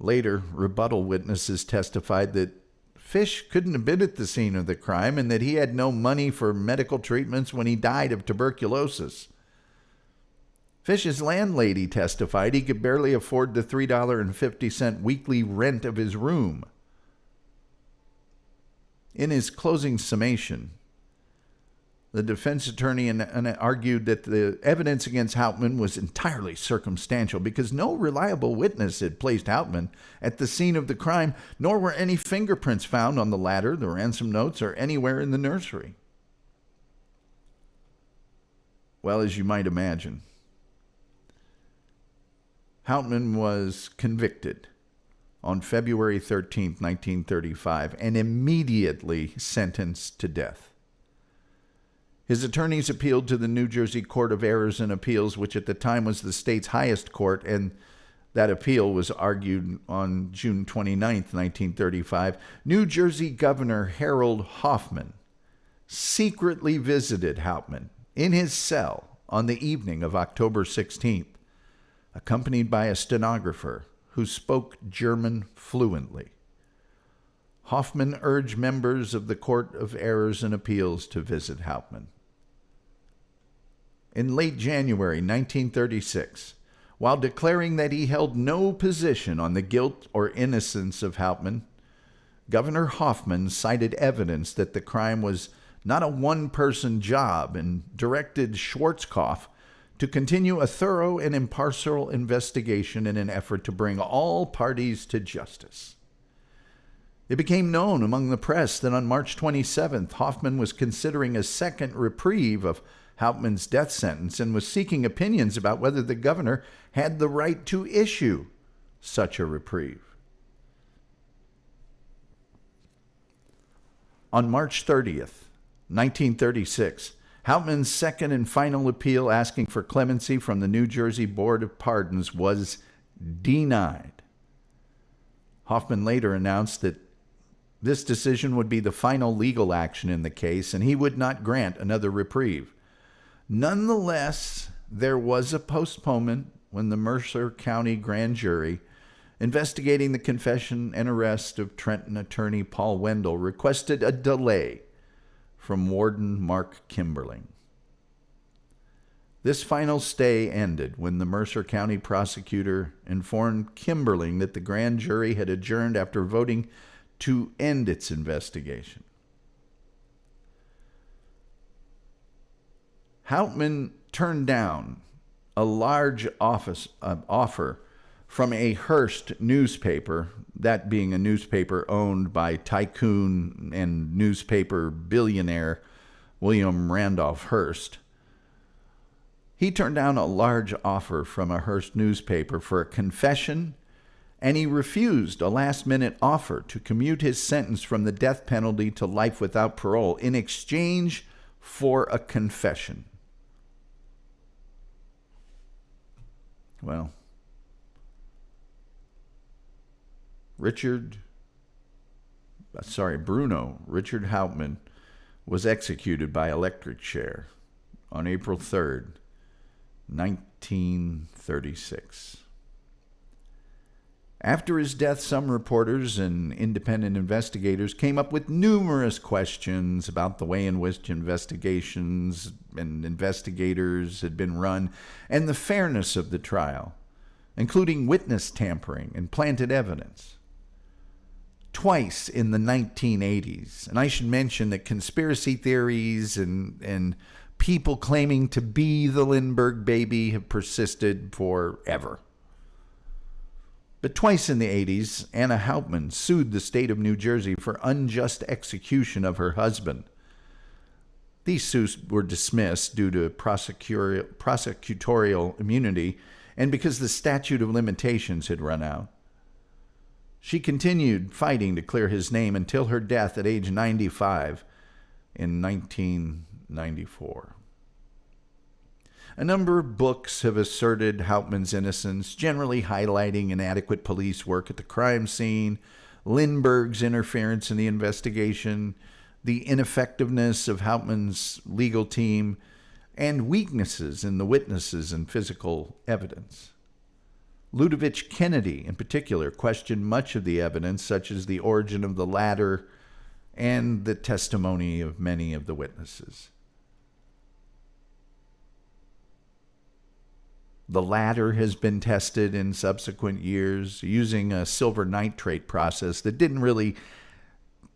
Later, rebuttal witnesses testified that Fish couldn't have been at the scene of the crime and that he had no money for medical treatments when he died of tuberculosis. Fish's landlady testified he could barely afford the $3.50 weekly rent of his room. In his closing summation, the defense attorney argued that the evidence against Hauptmann was entirely circumstantial because no reliable witness had placed Hauptmann at the scene of the crime, nor were any fingerprints found on the ladder, the ransom notes, or anywhere in the nursery. Well, as you might imagine, Hauptmann was convicted on February 13, 1935, and immediately sentenced to death. His attorneys appealed to the New Jersey Court of Errors and Appeals, which at the time was the state's highest court, and that appeal was argued on June 29, 1935. New Jersey Governor Harold Hoffman secretly visited Hauptmann in his cell on the evening of October 16th, accompanied by a stenographer who spoke German fluently. Hoffman urged members of the Court of Errors and Appeals to visit Hauptmann. In late January 1936, while declaring that he held no position on the guilt or innocence of Hauptmann, Governor Hoffman cited evidence that the crime was not a one-person job and directed Schwarzkopf to continue a thorough and impartial investigation in an effort to bring all parties to justice. It became known among the press that on March 27th, Hoffman was considering a second reprieve of Hauptmann's death sentence and was seeking opinions about whether the governor had the right to issue such a reprieve. On March 30th, 1936, Hauptmann's second and final appeal asking for clemency from the New Jersey Board of Pardons was denied. Hoffman later announced that this decision would be the final legal action in the case, and he would not grant another reprieve. Nonetheless, there was a postponement when the Mercer County grand jury, investigating the confession and arrest of Trenton attorney Paul Wendell, requested a delay from Warden Mark Kimberling. This final stay ended when the Mercer County prosecutor informed Kimberling that the grand jury had adjourned after voting to end its investigation. Hauptmann turned down a large offer from a Hearst newspaper, that being a newspaper owned by tycoon and newspaper billionaire William Randolph Hearst. He turned down a large offer from a Hearst newspaper for a confession, and he refused a last-minute offer to commute his sentence from the death penalty to life without parole in exchange for a confession. Well, Bruno Richard Hauptmann was executed by electric chair on April 3rd, 1936. After his death, some reporters and independent investigators came up with numerous questions about the way in which investigations and investigators had been run and the fairness of the trial, including witness tampering and planted evidence. Twice in the 1980s, and I should mention that conspiracy theories and people claiming to be the Lindbergh baby have persisted forever. But twice in the 80s, Anna Hauptmann sued the state of New Jersey for unjust execution of her husband. These suits were dismissed due to prosecutorial immunity and because the statute of limitations had run out. She continued fighting to clear his name until her death at age 95 in 1994. A number of books have asserted Hauptmann's innocence, generally highlighting inadequate police work at the crime scene, Lindbergh's interference in the investigation, the ineffectiveness of Hauptmann's legal team, and weaknesses in the witnesses and physical evidence. Ludovic Kennedy, in particular, questioned much of the evidence, such as the origin of the ladder and the testimony of many of the witnesses. The ladder has been tested in subsequent years using a silver nitrate process that didn't really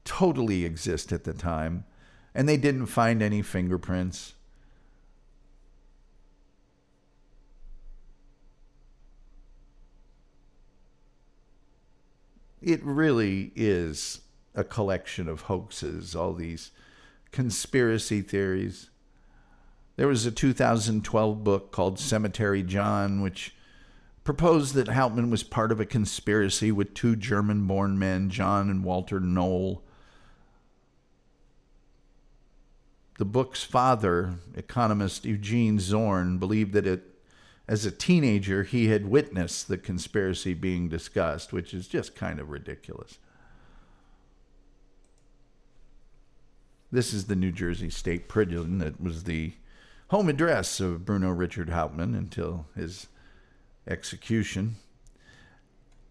totally exist at the time, and they didn't find any fingerprints. It really is a collection of hoaxes, all these conspiracy theories. There was a 2012 book called Cemetery John, which proposed that Hauptmann was part of a conspiracy with two German-born men, John and Walter Knoll. The book's father, economist Eugene Zorn, believed that as a teenager he had witnessed the conspiracy being discussed, which is just kind of ridiculous. This is the New Jersey State Prison that was the home address of Bruno Richard Hauptmann until his execution.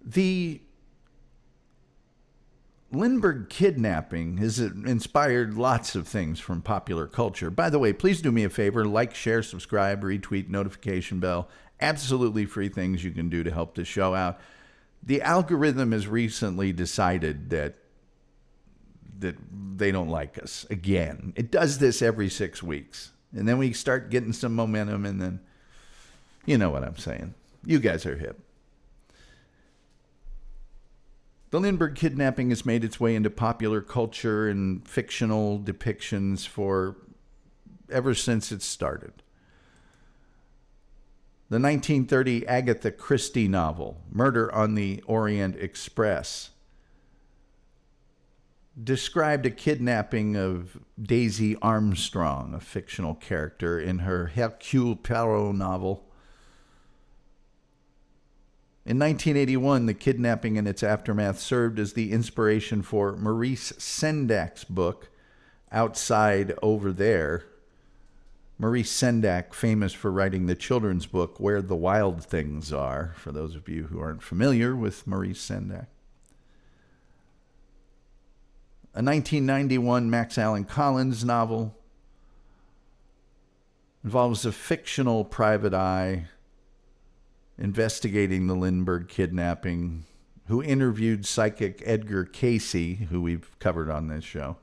The Lindbergh Kidnapping has inspired lots of things from popular culture. By the way, please do me a favor, like, share, subscribe, retweet, notification bell. Absolutely free things you can do to help this show out. The algorithm has recently decided that they don't like us again. It does this every 6 weeks. And then we start getting some momentum, and then, you know what I'm saying. You guys are hip. The Lindbergh Kidnapping has made its way into popular culture and fictional depictions ever since it started. The 1930 Agatha Christie novel, Murder on the Orient Express, described a kidnapping of Daisy Armstrong, a fictional character, in her Hercule Poirot novel. In 1981, the kidnapping and its aftermath served as the inspiration for Maurice Sendak's book, Outside Over There. Maurice Sendak, famous for writing the children's book, Where the Wild Things Are, for those of you who aren't familiar with Maurice Sendak. A 1991 Max Allan Collins novel involves a fictional private eye investigating the Lindbergh kidnapping, who interviewed psychic Edgar Casey, who we've covered on this show.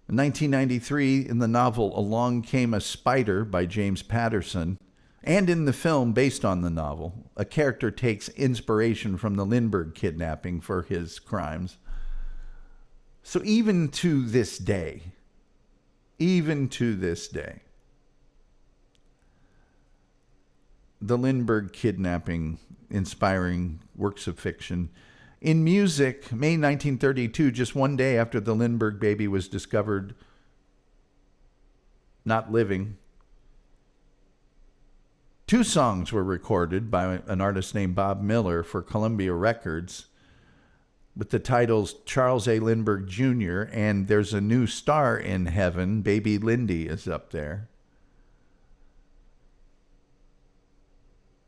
In 1993, in the novel Along Came a Spider by James Patterson, and in the film based on the novel, a character takes inspiration from the Lindbergh kidnapping for his crimes. So even to this day, the Lindbergh kidnapping inspiring works of fiction. In music, May 1932, just one day after the Lindbergh baby was discovered not living, 2 songs were recorded by an artist named Bob Miller for Columbia Records with the titles Charles A. Lindbergh Jr. and There's a New Star in Heaven. Baby Lindy is up there.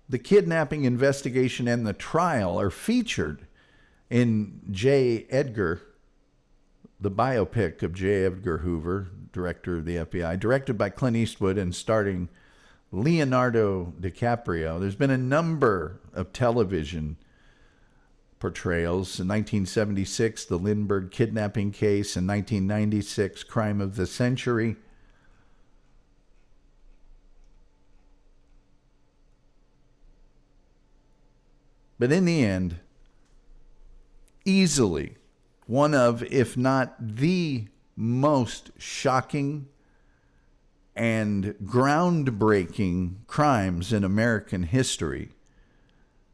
The kidnapping investigation and the trial are featured in J. Edgar, the biopic of J. Edgar Hoover, director of the FBI, directed by Clint Eastwood and starring Leonardo DiCaprio. There's been a number of television portrayals. In 1976, the Lindbergh Kidnapping case. In 1996, Crime of the Century. But in the end, easily one of, if not the most shocking and groundbreaking crimes in American history,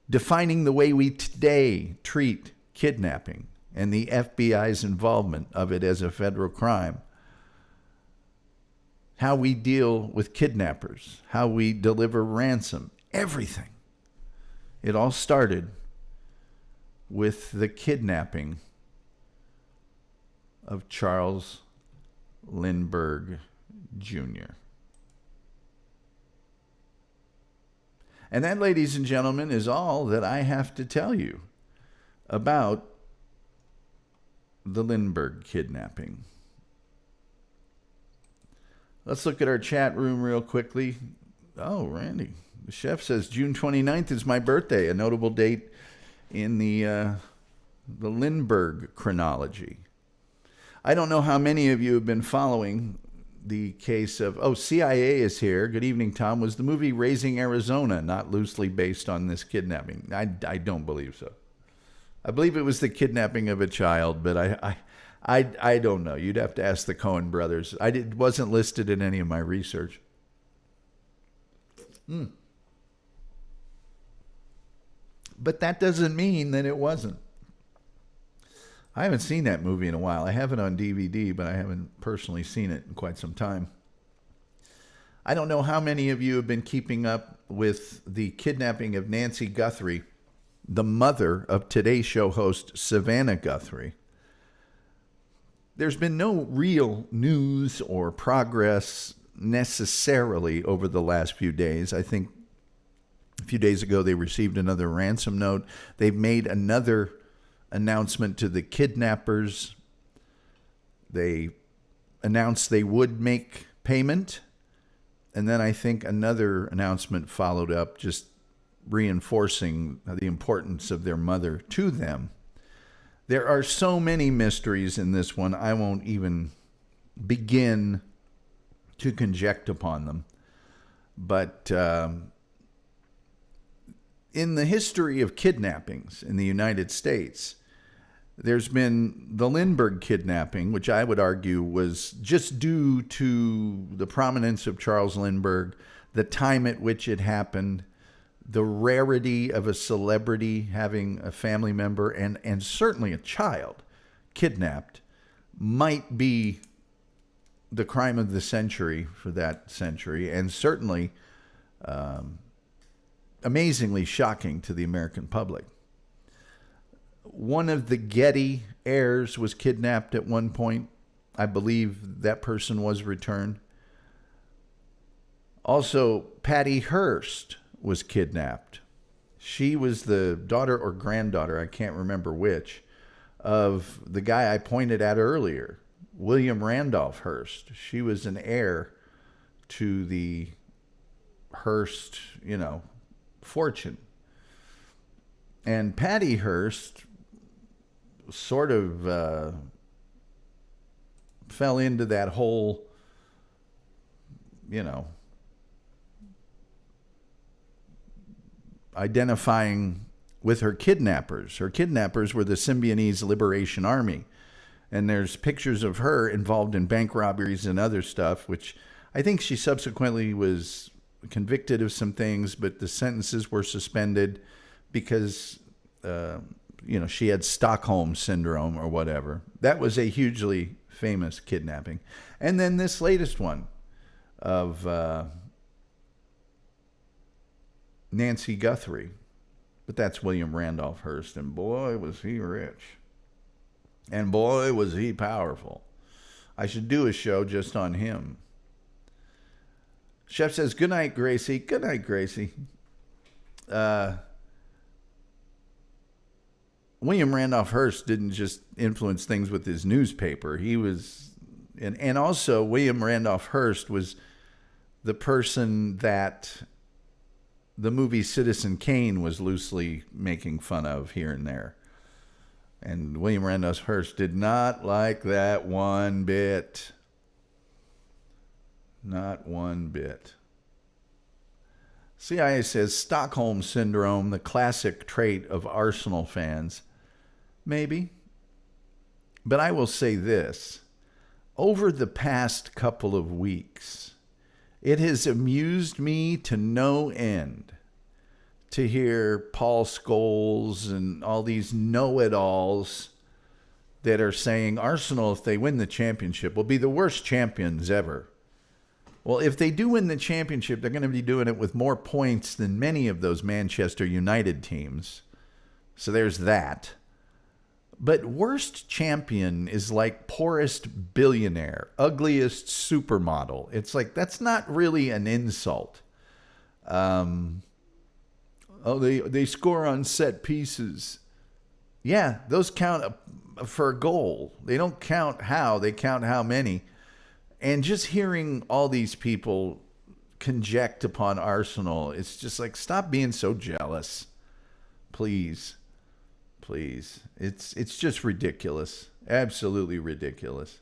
defining the way we today treat kidnapping and the FBI's involvement of it as a federal crime, how we deal with kidnappers, how we deliver ransom, everything. It all started with the kidnapping of Charles Lindbergh Jr. And that, ladies and gentlemen, is all that I have to tell you about the Lindbergh kidnapping. Let's look at our chat room real quickly. Oh, Randy, the chef says June 29th is my birthday, a notable date in the Lindbergh chronology. I don't know how many of you have been following the case of, CIA is here. Good evening, Tom. Was the movie Raising Arizona not loosely based on this kidnapping? I don't believe so. I believe it was the kidnapping of a child, but I don't know. You'd have to ask the Coen brothers. It wasn't listed in any of my research. But that doesn't mean that it wasn't. I haven't seen that movie in a while. I have it on DVD, but I haven't personally seen it in quite some time. I don't know how many of you have been keeping up with the kidnapping of Nancy Guthrie, the mother of Today Show host Savannah Guthrie. There's been no real news or progress necessarily over the last few days. I think a few days ago they received another ransom note. They've made another announcement to the kidnappers. They announced they would make payment. And then I think another announcement followed up, just reinforcing the importance of their mother to them. There are so many mysteries in this one, I won't even begin to conject upon them. But in the history of kidnappings in the United States, there's been the Lindbergh kidnapping, which I would argue was just due to the prominence of Charles Lindbergh, the time at which it happened, the rarity of a celebrity having a family member and certainly a child kidnapped might be the crime of the century for that century, and certainly amazingly shocking to the American public. One of the Getty heirs was kidnapped at one point. I believe that person was returned. Also, Patty Hearst was kidnapped. She was the daughter or granddaughter, I can't remember which, of the guy I pointed at earlier, William Randolph Hearst. She was an heir to the Hearst, fortune. And Patty Hearst sort of fell into that whole, identifying with her kidnappers. Her kidnappers were the Symbionese Liberation Army. And there's pictures of her involved in bank robberies and other stuff, which I think she subsequently was convicted of some things, but the sentences were suspended because, she had Stockholm syndrome or whatever. That was a hugely famous kidnapping. And then this latest one of Nancy Guthrie. But that's William Randolph Hearst, and boy, was he rich. And boy, was he powerful. I should do a show just on him. Chef says, good night, Gracie. Good night, Gracie. William Randolph Hearst didn't just influence things with his newspaper. He was, and also William Randolph Hearst was the person that the movie Citizen Kane was loosely making fun of here and there. And William Randolph Hearst did not like that one bit. Not one bit. CIA says Stockholm Syndrome, the classic trait of Arsenal fans. Maybe. But I will say this. Over the past couple of weeks, it has amused me to no end to hear Paul Scholes and all these know-it-alls that are saying Arsenal, if they win the championship, will be the worst champions ever. Well, if they do win the championship, they're going to be doing it with more points than many of those Manchester United teams. So there's that. But worst champion is like poorest billionaire, ugliest supermodel. It's like, that's not really an insult. They score on set pieces. Yeah, those count for a goal. They don't count how, they count how many. And just hearing all these people conject upon Arsenal, it's just like, stop being so jealous. Please. Please. It's just ridiculous. Absolutely ridiculous.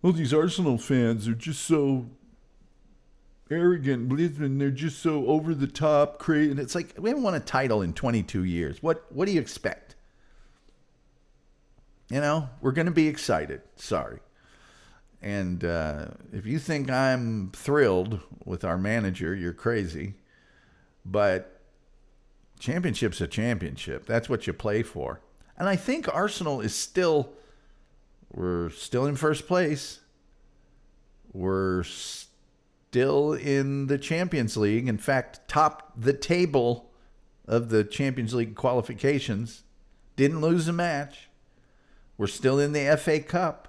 Well, these Arsenal fans are just so arrogant, and they're just so over the top, crazy. And it's like, we haven't won a title in 22 years. What do you expect? You know, we're going to be excited. Sorry. And if you think I'm thrilled with our manager, you're crazy. But championship's a championship. That's what you play for. And I think Arsenal is we're still in first place. We're still in the Champions League. In fact, topped the table of the Champions League qualifications. Didn't lose a match. We're still in the FA Cup.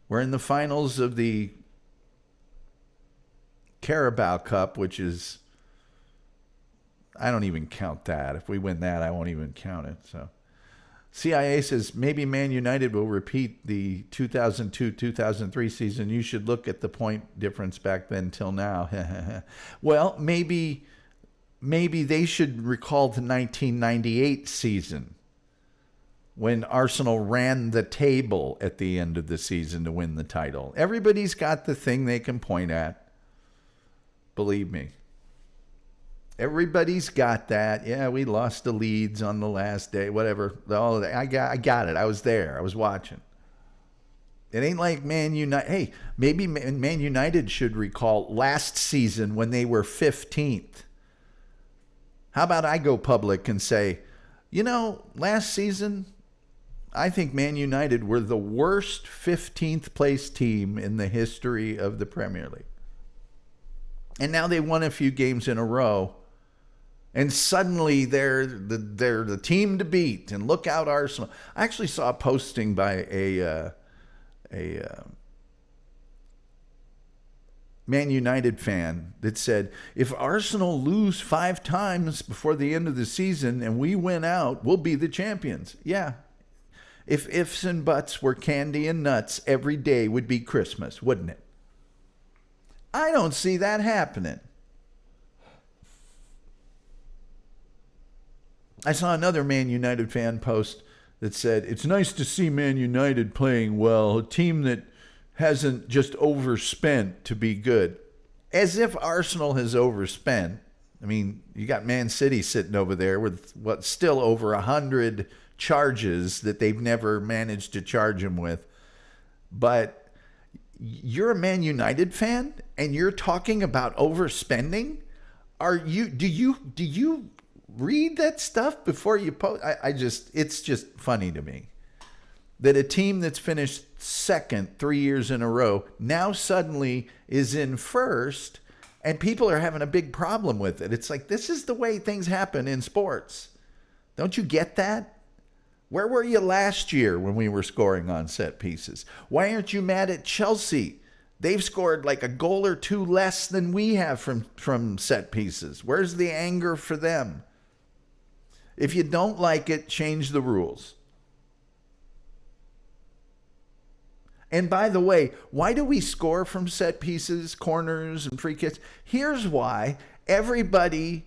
We're in the finals of the Carabao Cup, which is, I don't even count that. If we win that, I won't even count it. So, CIA says maybe Man United will repeat the 2002-2003 season. You should look at the point difference back then till now. Well, maybe they should recall the 1998 season, when Arsenal ran the table at the end of the season to win the title. Everybody's got the thing they can point at. Believe me. Everybody's got that. Yeah, we lost the Leeds on the last day, whatever. I got it. I was there. I was watching. It ain't like Man United. Hey, maybe Man United should recall last season when they were 15th. How about I go public and say, last season, I think Man United were the worst 15th place team in the history of the Premier League. And now they won a few games in a row. And suddenly they're the team to beat. And look out, Arsenal. I actually saw a posting by a Man United fan that said, if Arsenal lose 5 times before the end of the season and we win out, we'll be the champions. Yeah. If ifs and buts were candy and nuts, every day would be Christmas, wouldn't it? I don't see that happening. I saw another Man United fan post that said, it's nice to see Man United playing well, a team that hasn't just overspent to be good. As if Arsenal has overspent. I mean, you got Man City sitting over there with still over 100 charges that they've never managed to charge him with. But you're a Man United fan and you're talking about overspending? Do you read that stuff before you post? It's just funny to me that a team that's finished second 3 years in a row now suddenly is in first And people are having a big problem with it. It's like, this is the way things happen in sports. Don't you get that? Where were you last year when we were scoring on set pieces? Why aren't you mad at Chelsea? They've scored like a goal or two less than we have from set pieces. Where's the anger for them? If you don't like it, change the rules. And by the way, why do we score from set pieces, corners, and free kicks? Here's why. Everybody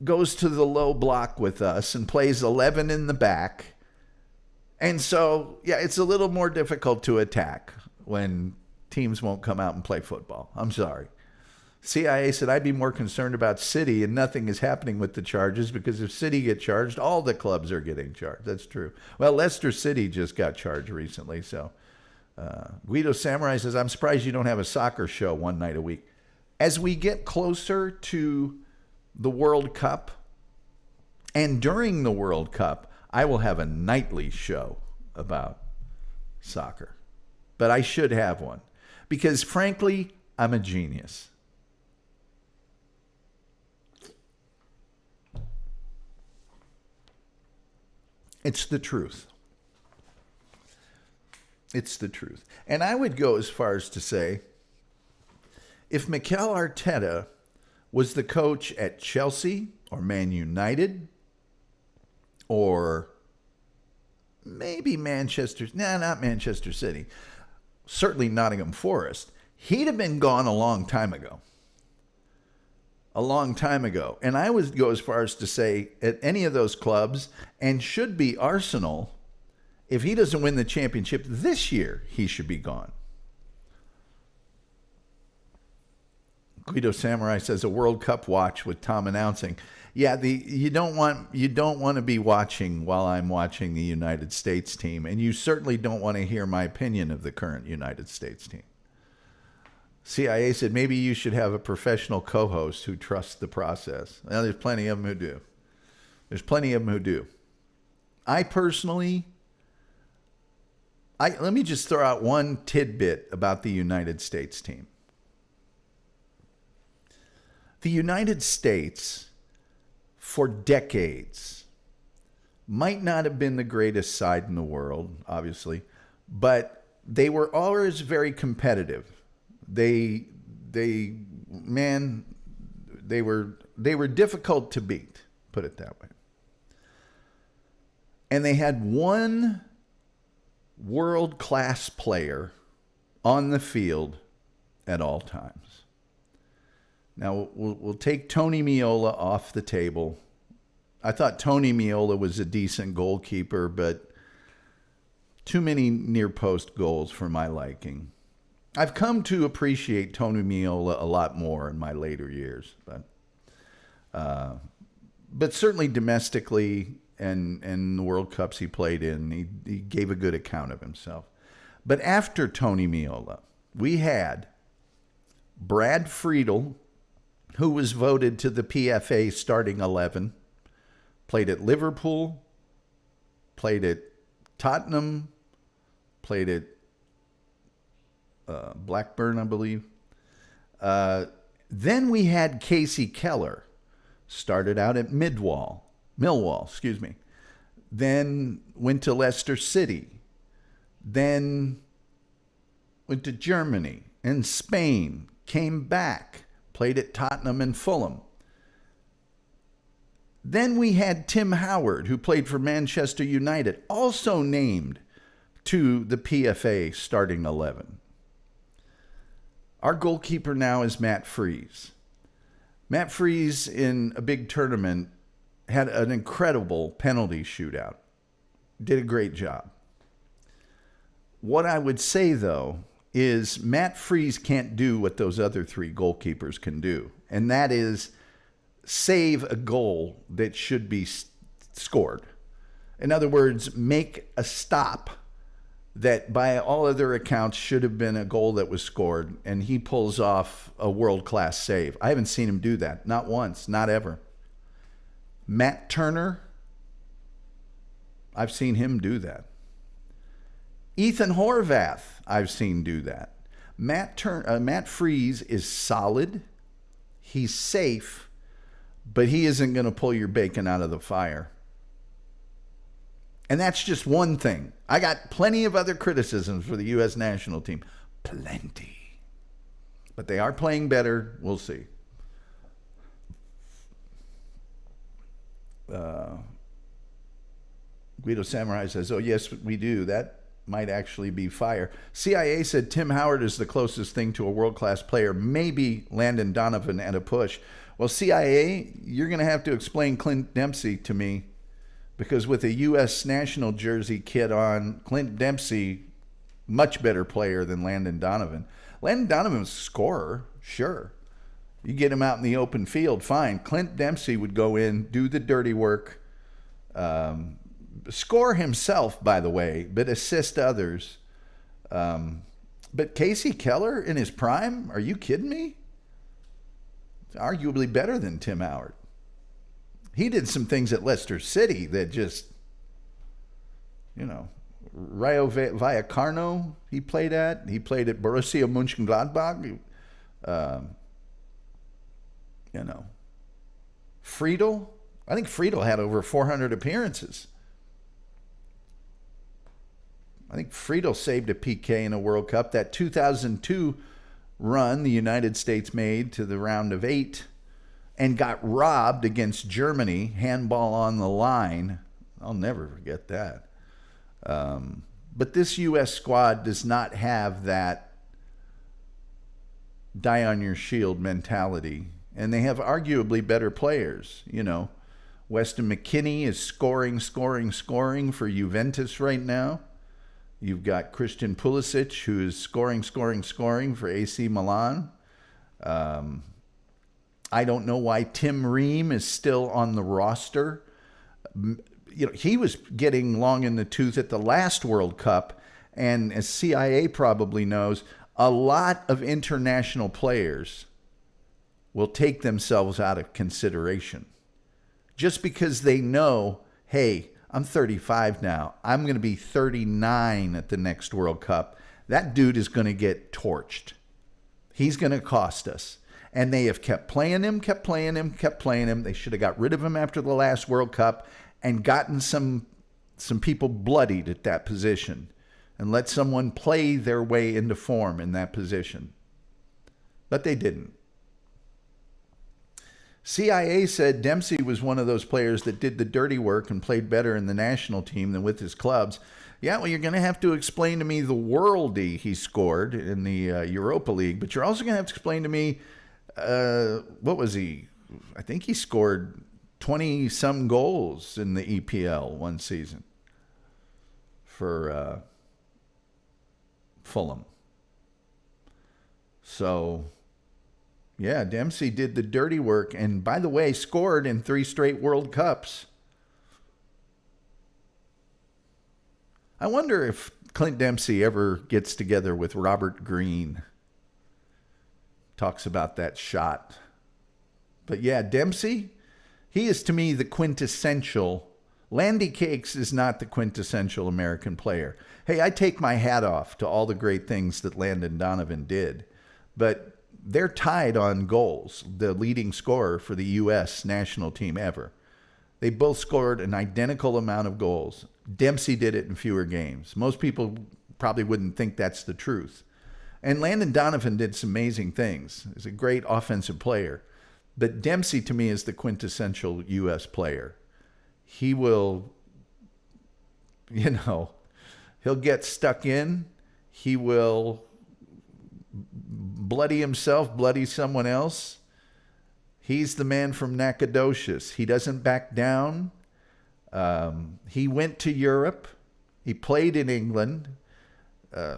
goes to the low block with us and plays 11 in the back. And so, yeah, it's a little more difficult to attack when teams won't come out and play football. I'm sorry. CIA said I'd be more concerned about City, and nothing is happening with the charges, because if City get charged, all the clubs are getting charged. That's true. Well, Leicester City just got charged recently, so... Guido Samurai says, I'm surprised you don't have a soccer show one night a week. As we get closer to the World Cup, and during the World Cup, I will have a nightly show about soccer. But I should have one, because frankly, I'm a genius. It's the truth. It's the truth. And I would go as far as to say, if Mikel Arteta was the coach at Chelsea or Man United or maybe not Manchester City, certainly Nottingham Forest, he'd have been gone a long time ago. A long time ago. And I would go as far as to say at any of those clubs, and should be Arsenal, if he doesn't win the championship this year, he should be gone. Guido Samurai says a World Cup watch with Tom announcing. Yeah, you don't want to be watching while I'm watching the United States team, and you certainly don't want to hear my opinion of the current United States team. CIA said maybe you should have a professional co-host who trusts the process. Well, there's plenty of them who do. I personally... let me just throw out one tidbit about the United States team. The United States, for decades, might not have been the greatest side in the world, obviously, but they were always very competitive. They were difficult to beat, put it that way. And they had one world-class player on the field at all times. Now, we'll take Tony Meola off the table. I thought Tony Meola was a decent goalkeeper, but too many near-post goals for my liking. I've come to appreciate Tony Meola a lot more in my later years, but certainly domestically, and the World Cups he played in, he gave a good account of himself. But after Tony Meola, we had Brad Friedel, who was voted to the PFA starting 11, played at Liverpool, played at Tottenham, played at Blackburn, I believe. Then we had Casey Keller, started out at Millwall, then went to Leicester City, then went to Germany and Spain, came back, played at Tottenham and Fulham. Then we had Tim Howard, who played for Manchester United, also named to the PFA starting 11. Our goalkeeper now is Matt Freese. Matt Freese, in a big tournament, had an incredible penalty shootout. Did a great job. What I would say, though, is Matt Freese can't do what those other three goalkeepers can do, and that is save a goal that should be scored. In other words, make a stop that by all other accounts should have been a goal that was scored, and he pulls off a world-class save. I haven't seen him do that. Not once, not ever. Matt Turner, I've seen him do that. Ethan Horvath, I've seen do that. Matt Freese is solid, He's safe, but he isn't going to pull your bacon out of the fire. And that's just one thing. I got plenty of other criticisms for the U.S. national team. Plenty. But they are playing better. We'll see. Guido Samurai says, oh, yes, we do. That might actually be fire. CIA said Tim Howard is the closest thing to a world-class player. Maybe Landon Donovan at a push. Well, CIA, you're going to have to explain Clint Dempsey to me, because with a U.S. national jersey kit on, Clint Dempsey, much better player than Landon Donovan. Landon Donovan's a scorer, sure. You get him out in the open field, fine. Clint Dempsey would go in, do the dirty work, score himself, by the way, but assist others. But Casey Keller in his prime? Are you kidding me? Arguably better than Tim Howard. He did some things at Leicester City that just, Rayo Vallecano he played at. He played at Borussia Mönchengladbach. Friedel. I think Friedel had over 400 appearances. I think Friedel saved a PK in a World Cup. That 2002 run the United States made to the round of 8 and got robbed against Germany, handball on the line. I'll never forget that. But this U.S. squad does not have that die on your shield mentality. And they have arguably better players. Weston McKennie is scoring for Juventus right now. You've got Christian Pulisic, who is scoring for AC Milan. I don't know why Tim Ream is still on the roster. He was getting long in the tooth at the last World Cup. And as CIA probably knows, a lot of international players will take themselves out of consideration. Just because they know, hey, I'm 35 now. I'm going to be 39 at the next World Cup. That dude is going to get torched. He's going to cost us. And they have kept playing him. They should have got rid of him after the last World Cup and gotten some people bloodied at that position and let someone play their way into form in that position. But they didn't. CIA said Dempsey was one of those players that did the dirty work and played better in the national team than with his clubs. Yeah, well, you're going to have to explain to me the worldie he scored in the Europa League, but you're also going to have to explain to me, what was he? I think he scored 20-some goals in the EPL one season for Fulham. So, yeah, Dempsey did the dirty work and, by the way, scored in 3 straight World Cups. I wonder if Clint Dempsey ever gets together with Robert Greene. Talks about that shot. But yeah, Dempsey, he is to me the quintessential. Landy Cakes is not the quintessential American player. Hey, I take my hat off to all the great things that Landon Donovan did. But they're tied on goals, the leading scorer for the U.S. national team ever. They both scored an identical amount of goals. Dempsey did it in fewer games. Most people probably wouldn't think that's the truth. And Landon Donovan did some amazing things. He's a great offensive player. But Dempsey, to me, is the quintessential U.S. player. He will, he'll get stuck in. He will bloody himself, bloody someone else. He's the man from Nacogdoches. He doesn't back down. He went to Europe. He played in England.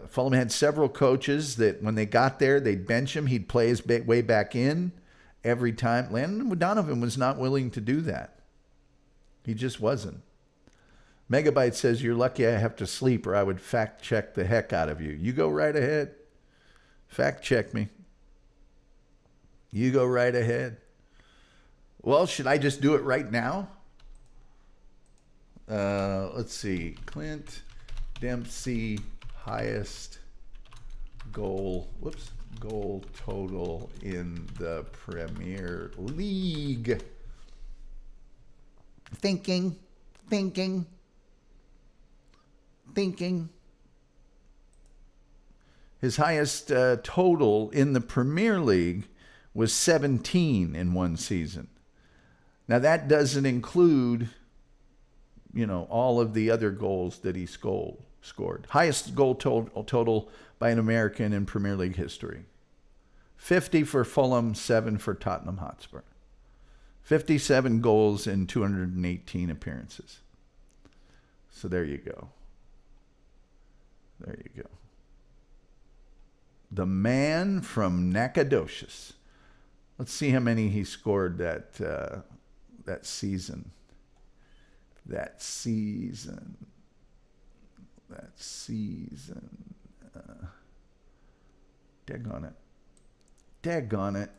Fulham had several coaches that when they got there, they'd bench him. He'd play his way back in every time. Landon Donovan was not willing to do that. He just wasn't. Megabyte says, you're lucky I have to sleep or I would fact check the heck out of you. You go right ahead. Fact check me. You go right ahead. Well, should I just do it right now? Let's see. Clint Dempsey highest goal. Whoops. goal total in the Premier League. Thinking. His highest total in the Premier League was 17 in one season. Now, that doesn't include, all of the other goals that he scored. Highest goal total by an American in Premier League history. 50 for Fulham, 7 for Tottenham Hotspur. 57 goals in 218 appearances. So there you go. The man from Nacogdoches. Let's see how many he scored that season. Daggone it.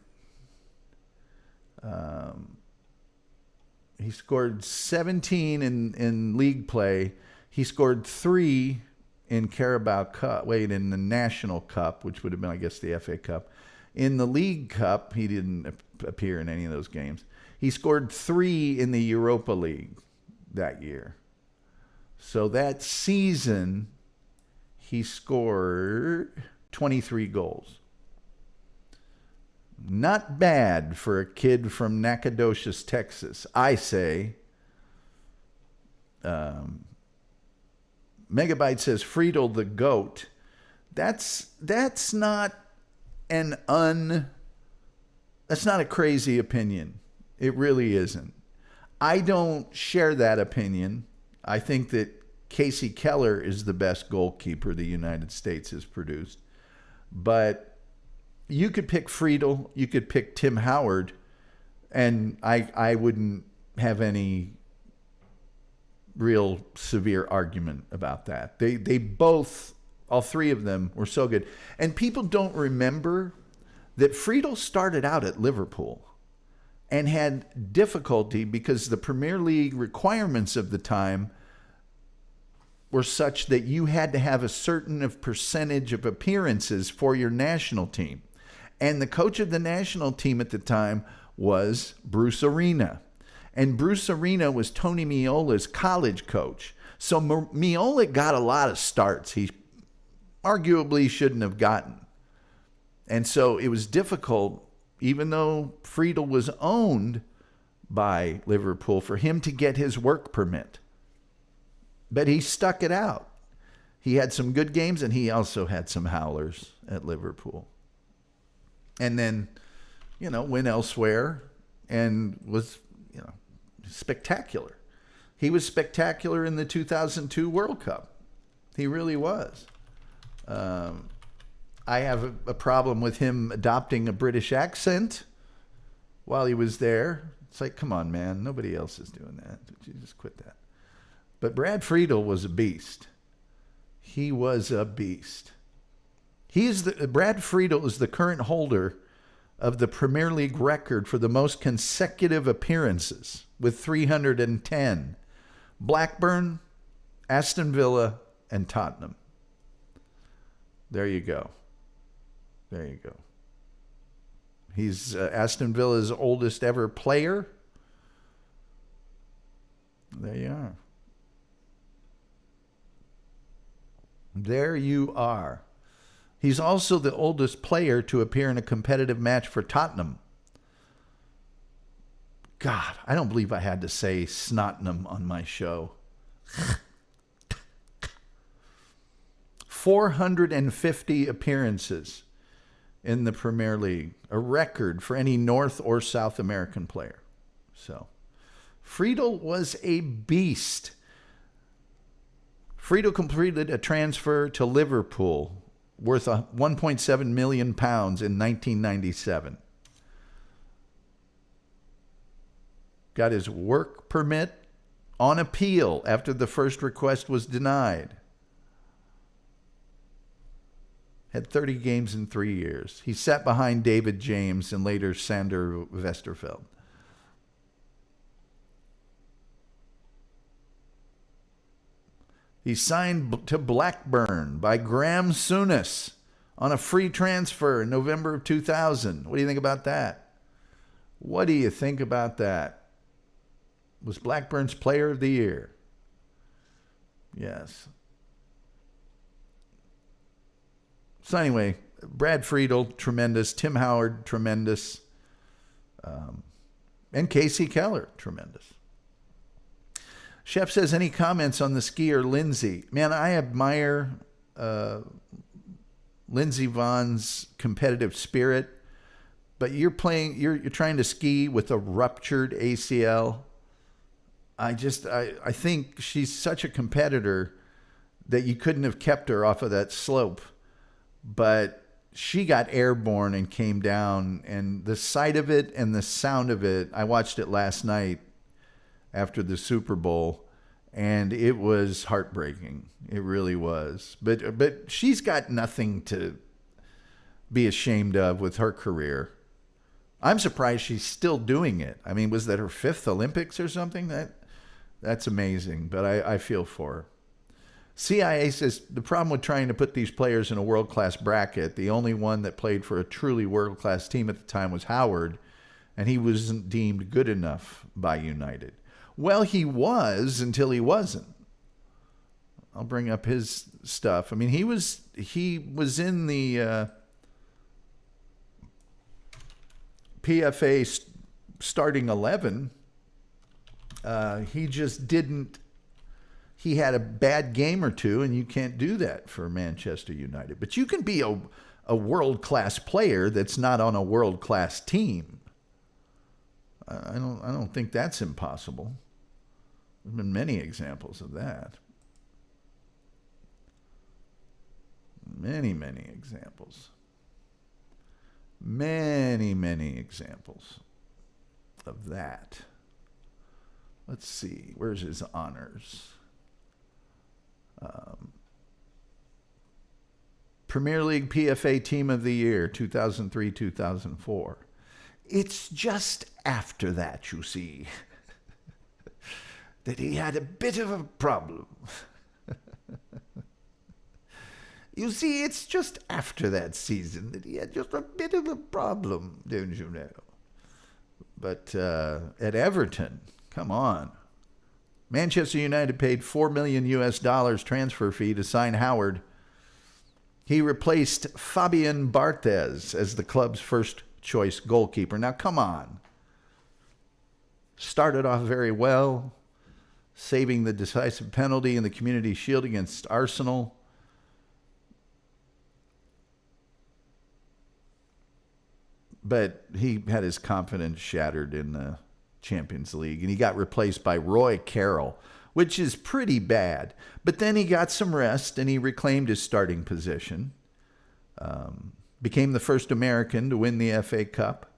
He scored 17 in league play. He scored 3 in Carabao Cup. In the National Cup, which would have been, I guess, the FA Cup. In the League Cup, he didn't appear in any of those games. He scored 3 in the Europa League that year. So that season, he scored 23 goals. Not bad for a kid from Nacogdoches, Texas. I say. Megabyte says Friedel the GOAT. That's not that's not a crazy opinion. It really isn't. I don't share that opinion. I think that Casey Keller is the best goalkeeper the United States has produced. But you could pick Friedel, you could pick Tim Howard, and I wouldn't have any real severe argument about that. They both, all three of them, were so good. And people don't remember that Friedel started out at Liverpool and had difficulty because the Premier League requirements of the time were such that you had to have a certain percentage of appearances for your national team. And the coach of the national team at the time was Bruce Arena. And Bruce Arena was Tony Meola's college coach. So Meola got a lot of starts he arguably shouldn't have gotten. And so it was difficult, even though Friedel was owned by Liverpool, for him to get his work permit. But he stuck it out. He had some good games, and he also had some howlers at Liverpool. And then, went elsewhere and was, spectacular. He was spectacular in the 2002 World Cup. He really was. I have a problem with him adopting a British accent while he was there. It's like, come on, man. Nobody else is doing that. You just quit that. But Friedel was a beast. He was a beast. Brad Friedel is the current holder of the Premier League record for the most consecutive appearances with 310. Blackburn, Aston Villa, and Tottenham. There you go. He's Aston Villa's oldest ever player. There you are. There you are. He's also the oldest player to appear in a competitive match for Tottenham. God, I don't believe I had to say Snottenham on my show. 450 appearances in the Premier League, a record for any North or South American player. So, Friedel was a beast. Friedel completed a transfer to Liverpool worth £1.7 million in 1997. Got his work permit on appeal after the first request was denied. Had 30 games in 3 years. He sat behind David James and later Sander Westerveld. He signed to Blackburn by Graham Souness on a free transfer in November of 2000. What do you think about that? What do you think about that? Was Blackburn's Player of the Year. Yes. So anyway, Brad Friedel, tremendous. Tim Howard, tremendous. And Casey Keller, tremendous. Chef says, any comments on the skier Lindsay? Man, I admire Lindsey Vohn's competitive spirit, but you're trying to ski with a ruptured ACL. I think she's such a competitor that you couldn't have kept her off of that slope. But she got airborne and came down, and the sight of it and the sound of it, I watched it last night after the Super Bowl, and it was heartbreaking. It really was. But she's got nothing to be ashamed of with her career. I'm surprised she's still doing it. I mean, was that her 5th Olympics or something? That's amazing, but I feel for her. CIA says the problem with trying to put these players in a world-class bracket, the only one that played for a truly world-class team at the time was Howard, and he wasn't deemed good enough by United. Well, he was until he wasn't. I'll bring up his stuff. I mean, he was in the PFA starting 11. He just didn't. He had a bad game or two, and you can't do that for Manchester United. But you can be a world-class player that's not on a world-class team. I don't think that's impossible. There's been many examples of that. Many, many examples. Many, many examples of that. Let's see. Where's his honors? Premier League PFA Team of the Year, 2003-2004. It's just after that, you see, that he had a bit of a problem. You see, it's just after that season that he had just a bit of a problem, don't you know? But at Everton, come on. Manchester United paid $4 million transfer fee to sign Howard. He replaced Fabian Barthez as the club's first choice goalkeeper. Now, come on. Started off very well, saving the decisive penalty in the Community Shield against Arsenal. But he had his confidence shattered in the Champions League, and he got replaced by Roy Carroll, which is pretty bad. But then he got some rest, and he reclaimed his starting position. Became the first American to win the FA Cup,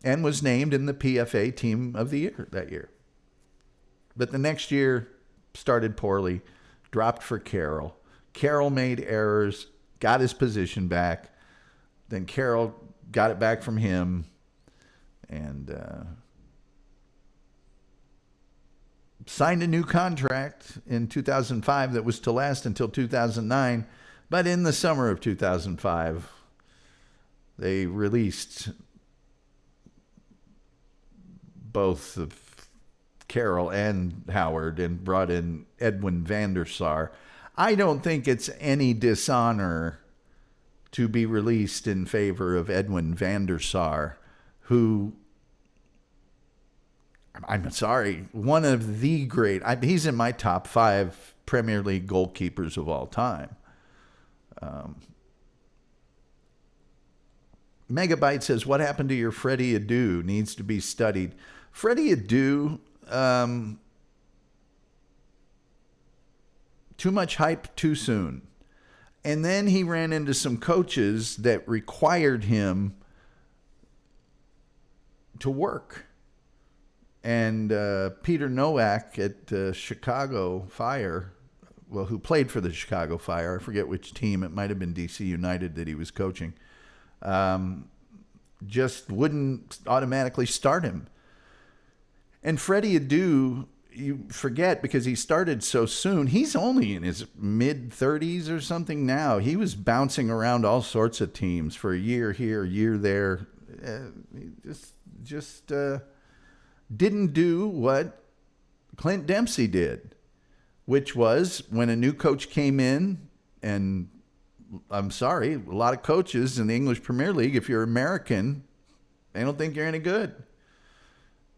and was named in the PFA Team of the Year that year. But the next year started poorly, dropped for Carroll. Carroll made errors, got his position back. Then Carroll got it back from him, and signed a new contract in 2005 that was to last until 2009. But in the summer of 2005, they released both Carroll and Howard and brought in Edwin van der Sar. I don't think it's any dishonor to be released in favor of Edwin van der Sar, who, I'm sorry, one of the great, he's in my top 5 Premier League goalkeepers of all time. Megabyte says, what happened to your Freddie Adu? Needs to be studied. Freddie Adu, too much hype too soon. And then he ran into some coaches that required him to work. And Peter Nowak at Chicago Fire, well, who played for the Chicago Fire, I forget which team, it might have been DC United that he was coaching, just wouldn't automatically start him. And Freddie Adu you forget because he started so soon. He's only in his mid-30s or something now. He was bouncing around all sorts of teams for a year here, a year there. He just didn't do what Clint Dempsey did, which was when a new coach came in, and I'm sorry, a lot of coaches in the English Premier League, if you're American, they don't think you're any good.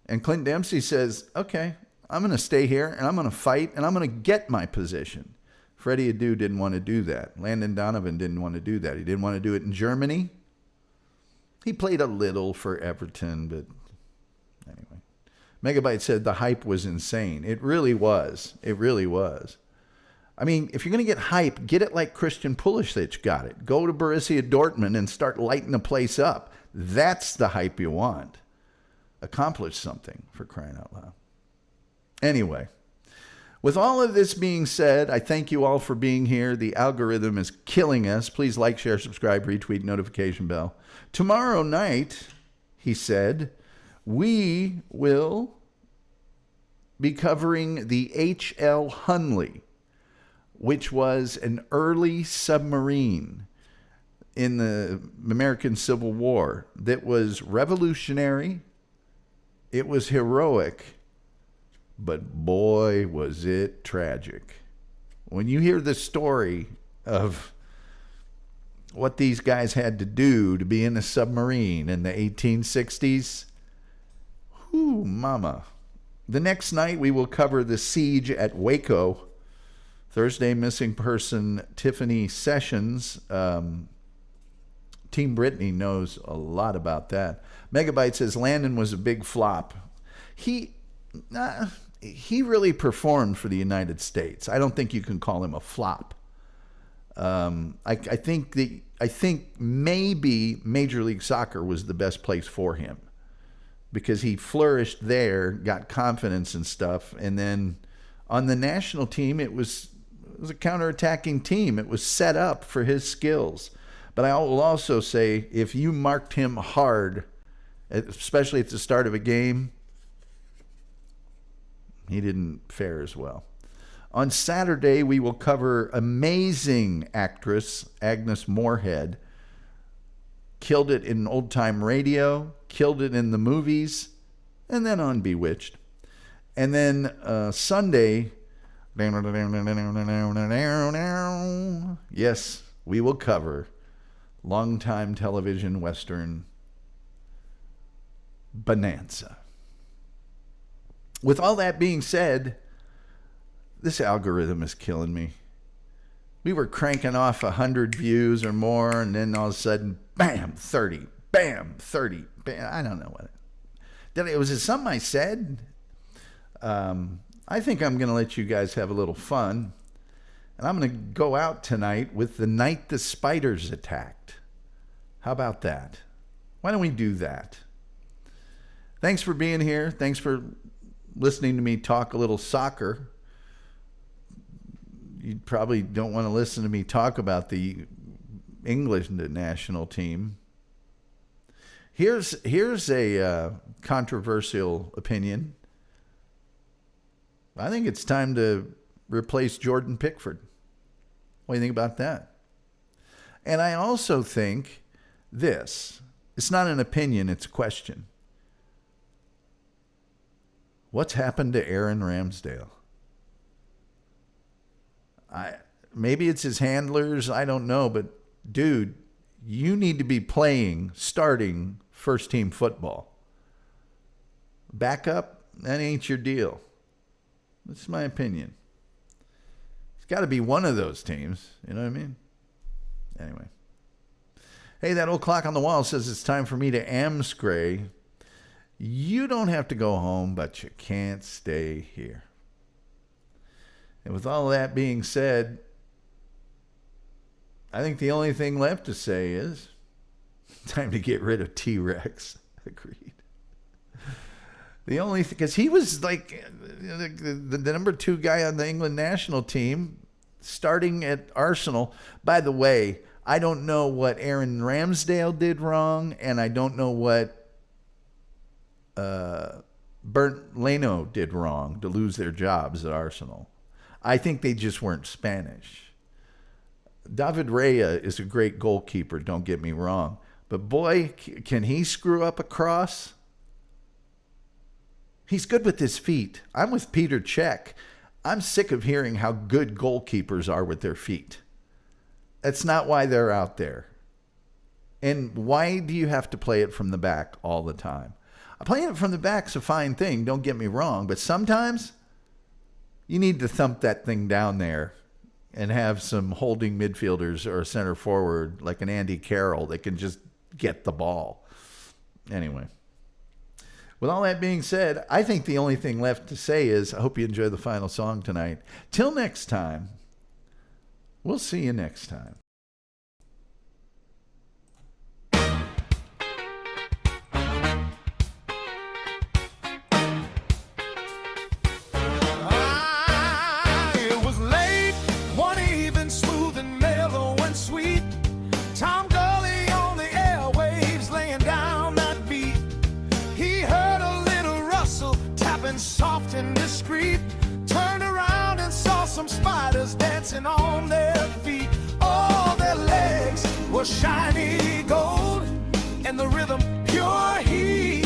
And Clint Dempsey says, okay, I'm going to stay here and I'm going to fight and I'm going to get my position. Freddie Adu didn't want to do that. Landon Donovan didn't want to do that. He didn't want to do it in Germany. He played a little for Everton, but anyway. Megabyte said the hype was insane. It really was. It really was. I mean, if you're going to get hype, get it like Christian Pulisic got it. Go to Borussia Dortmund and start lighting the place up. That's the hype you want. Accomplish something, for crying out loud. Anyway, with all of this being said, I thank you all for being here. The algorithm is killing us. Please like, share, subscribe, retweet, notification bell. Tomorrow night, he said, we will be covering the H.L. Hunley, which was an early submarine in the American Civil War that was revolutionary. It was heroic, but boy, was it tragic. When you hear the story of what these guys had to do to be in a submarine in the 1860s, whoo, mama. The next night, we will cover the siege at Waco. Thursday missing person Tiffany Sessions. Team Brittany knows a lot about that. Megabyte says Landon was a big flop. He really performed for the United States. I don't think you can call him a flop. I think maybe Major League Soccer was the best place for him because he flourished there, got confidence and stuff, and then on the national team it was a counterattacking team. It was set up for his skills. But I will also say, if you marked him hard, especially at the start of a game, he didn't fare as well. On Saturday, we will cover amazing actress Agnes Moorehead. Killed it in old-time radio, killed it in the movies, and then on Bewitched. And then Sunday, yes, we will cover longtime television western Bonanza. With all that being said, this algorithm is killing me. We were cranking off 100 views or more, and then all of a sudden, bam, 30, bam, 30, bam. I don't know what was it something I said? I think I'm going to let you guys have a little fun. And I'm going to go out tonight with The Night the Spiders Attacked. How about that? Why don't we do that? Thanks for being here. Thanks for listening to me talk a little soccer. You probably don't want to listen to me talk about the English national team. Here's a controversial opinion. I think it's time to replace Jordan Pickford. What do you think about that? And I also think this. It's not an opinion, it's a question. What's happened to Aaron Ramsdale? Maybe it's his handlers, I don't know, but dude, you need to be starting first team football. Backup, that ain't your deal. That's my opinion. It's got to be one of those teams. You know what I mean? Anyway. Hey, that old clock on the wall says it's time for me to amscray. You don't have to go home, but you can't stay here. And with all that being said, I think the only thing left to say is time to get rid of T-Rex. Agreed. Because he was like the number 2 guy on the England national team, starting at Arsenal. By the way, I don't know what Aaron Ramsdale did wrong, and I don't know what Bernd Leno did wrong to lose their jobs at Arsenal. I think they just weren't Spanish. David Raya is a great goalkeeper, don't get me wrong. But boy, can he screw up a cross? He's good with his feet. I'm with Peter Cech. I'm sick of hearing how good goalkeepers are with their feet. That's not why they're out there. And why do you have to play it from the back all the time? Playing it from the back's a fine thing, don't get me wrong, but sometimes you need to thump that thing down there and have some holding midfielders or a center forward like an Andy Carroll that can just get the ball. Anyway, with all that being said, I think the only thing left to say is I hope you enjoy the final song tonight. Till next time, we'll see you next time. It was late one evening, smooth and mellow and sweet. Tom Gulley on the airwaves, laying down that beat. He heard a little rustle, tapping soft and discreet. Turned around and saw some spiders dancing on their feet. All their legs were shiny gold, and the rhythm pure heat.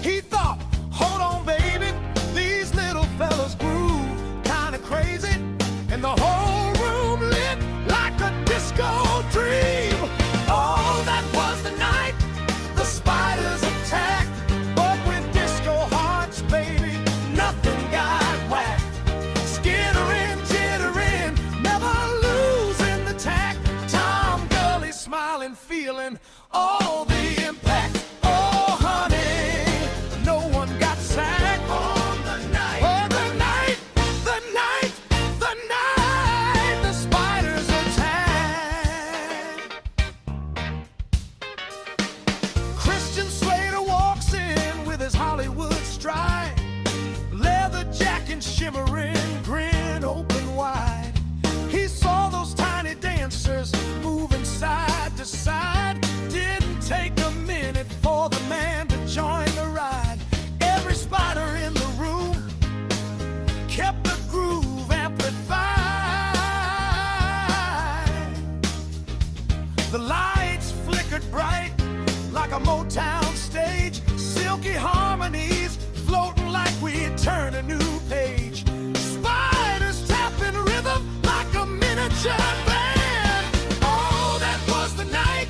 He thought, hold on, baby, these little fellas groove kinda crazy, and the whole room lit like a disco dream. Oh, that was the night the spiders attacked, but with disco hearts, baby, nothing got whacked. Skittering, jittering, never losing the tact. Tom Gulley smiling, feeling all the impact. Oh, honey, no one got sacked on the night. Oh, the night, the night, the night the spiders attacked. Christian Slater walks in with his Hollywood stride, leather jacket shimmering, grin open wide. He saw those tiny dancers moving side to side. Didn't take a minute for the man to join the ride. Every spider in the room kept the groove amplified. The lights flickered bright like a Motown stage. Silky harmonies floating like we'd turn a new page. Spiders tapping rhythm like a miniature band. Oh, that was the night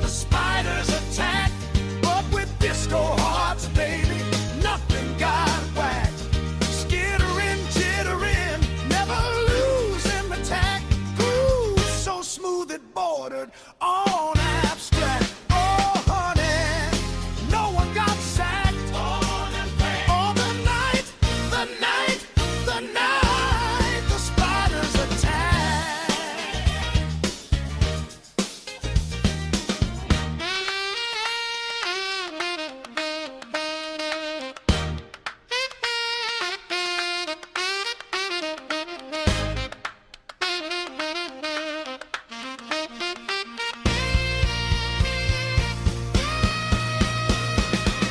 the spiders attacked, but with disco hearts, baby, nothing got whacked. Skittering, jittering, never losing the tact. Groove so smooth it bordered on abstract. Oh, honey, no one got sacked on the night, the night, the night the spiders attacked.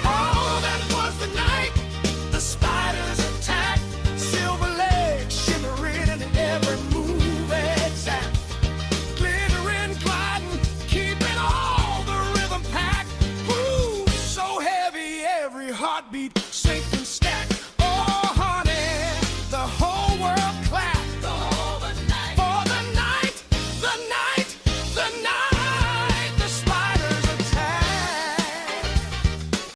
Oh, that was the night the spiders attacked. Silver legs shimmering in every move exact. Glittering, gliding, keeping all the rhythm packed. Groove so heavy, every heartbeat sinks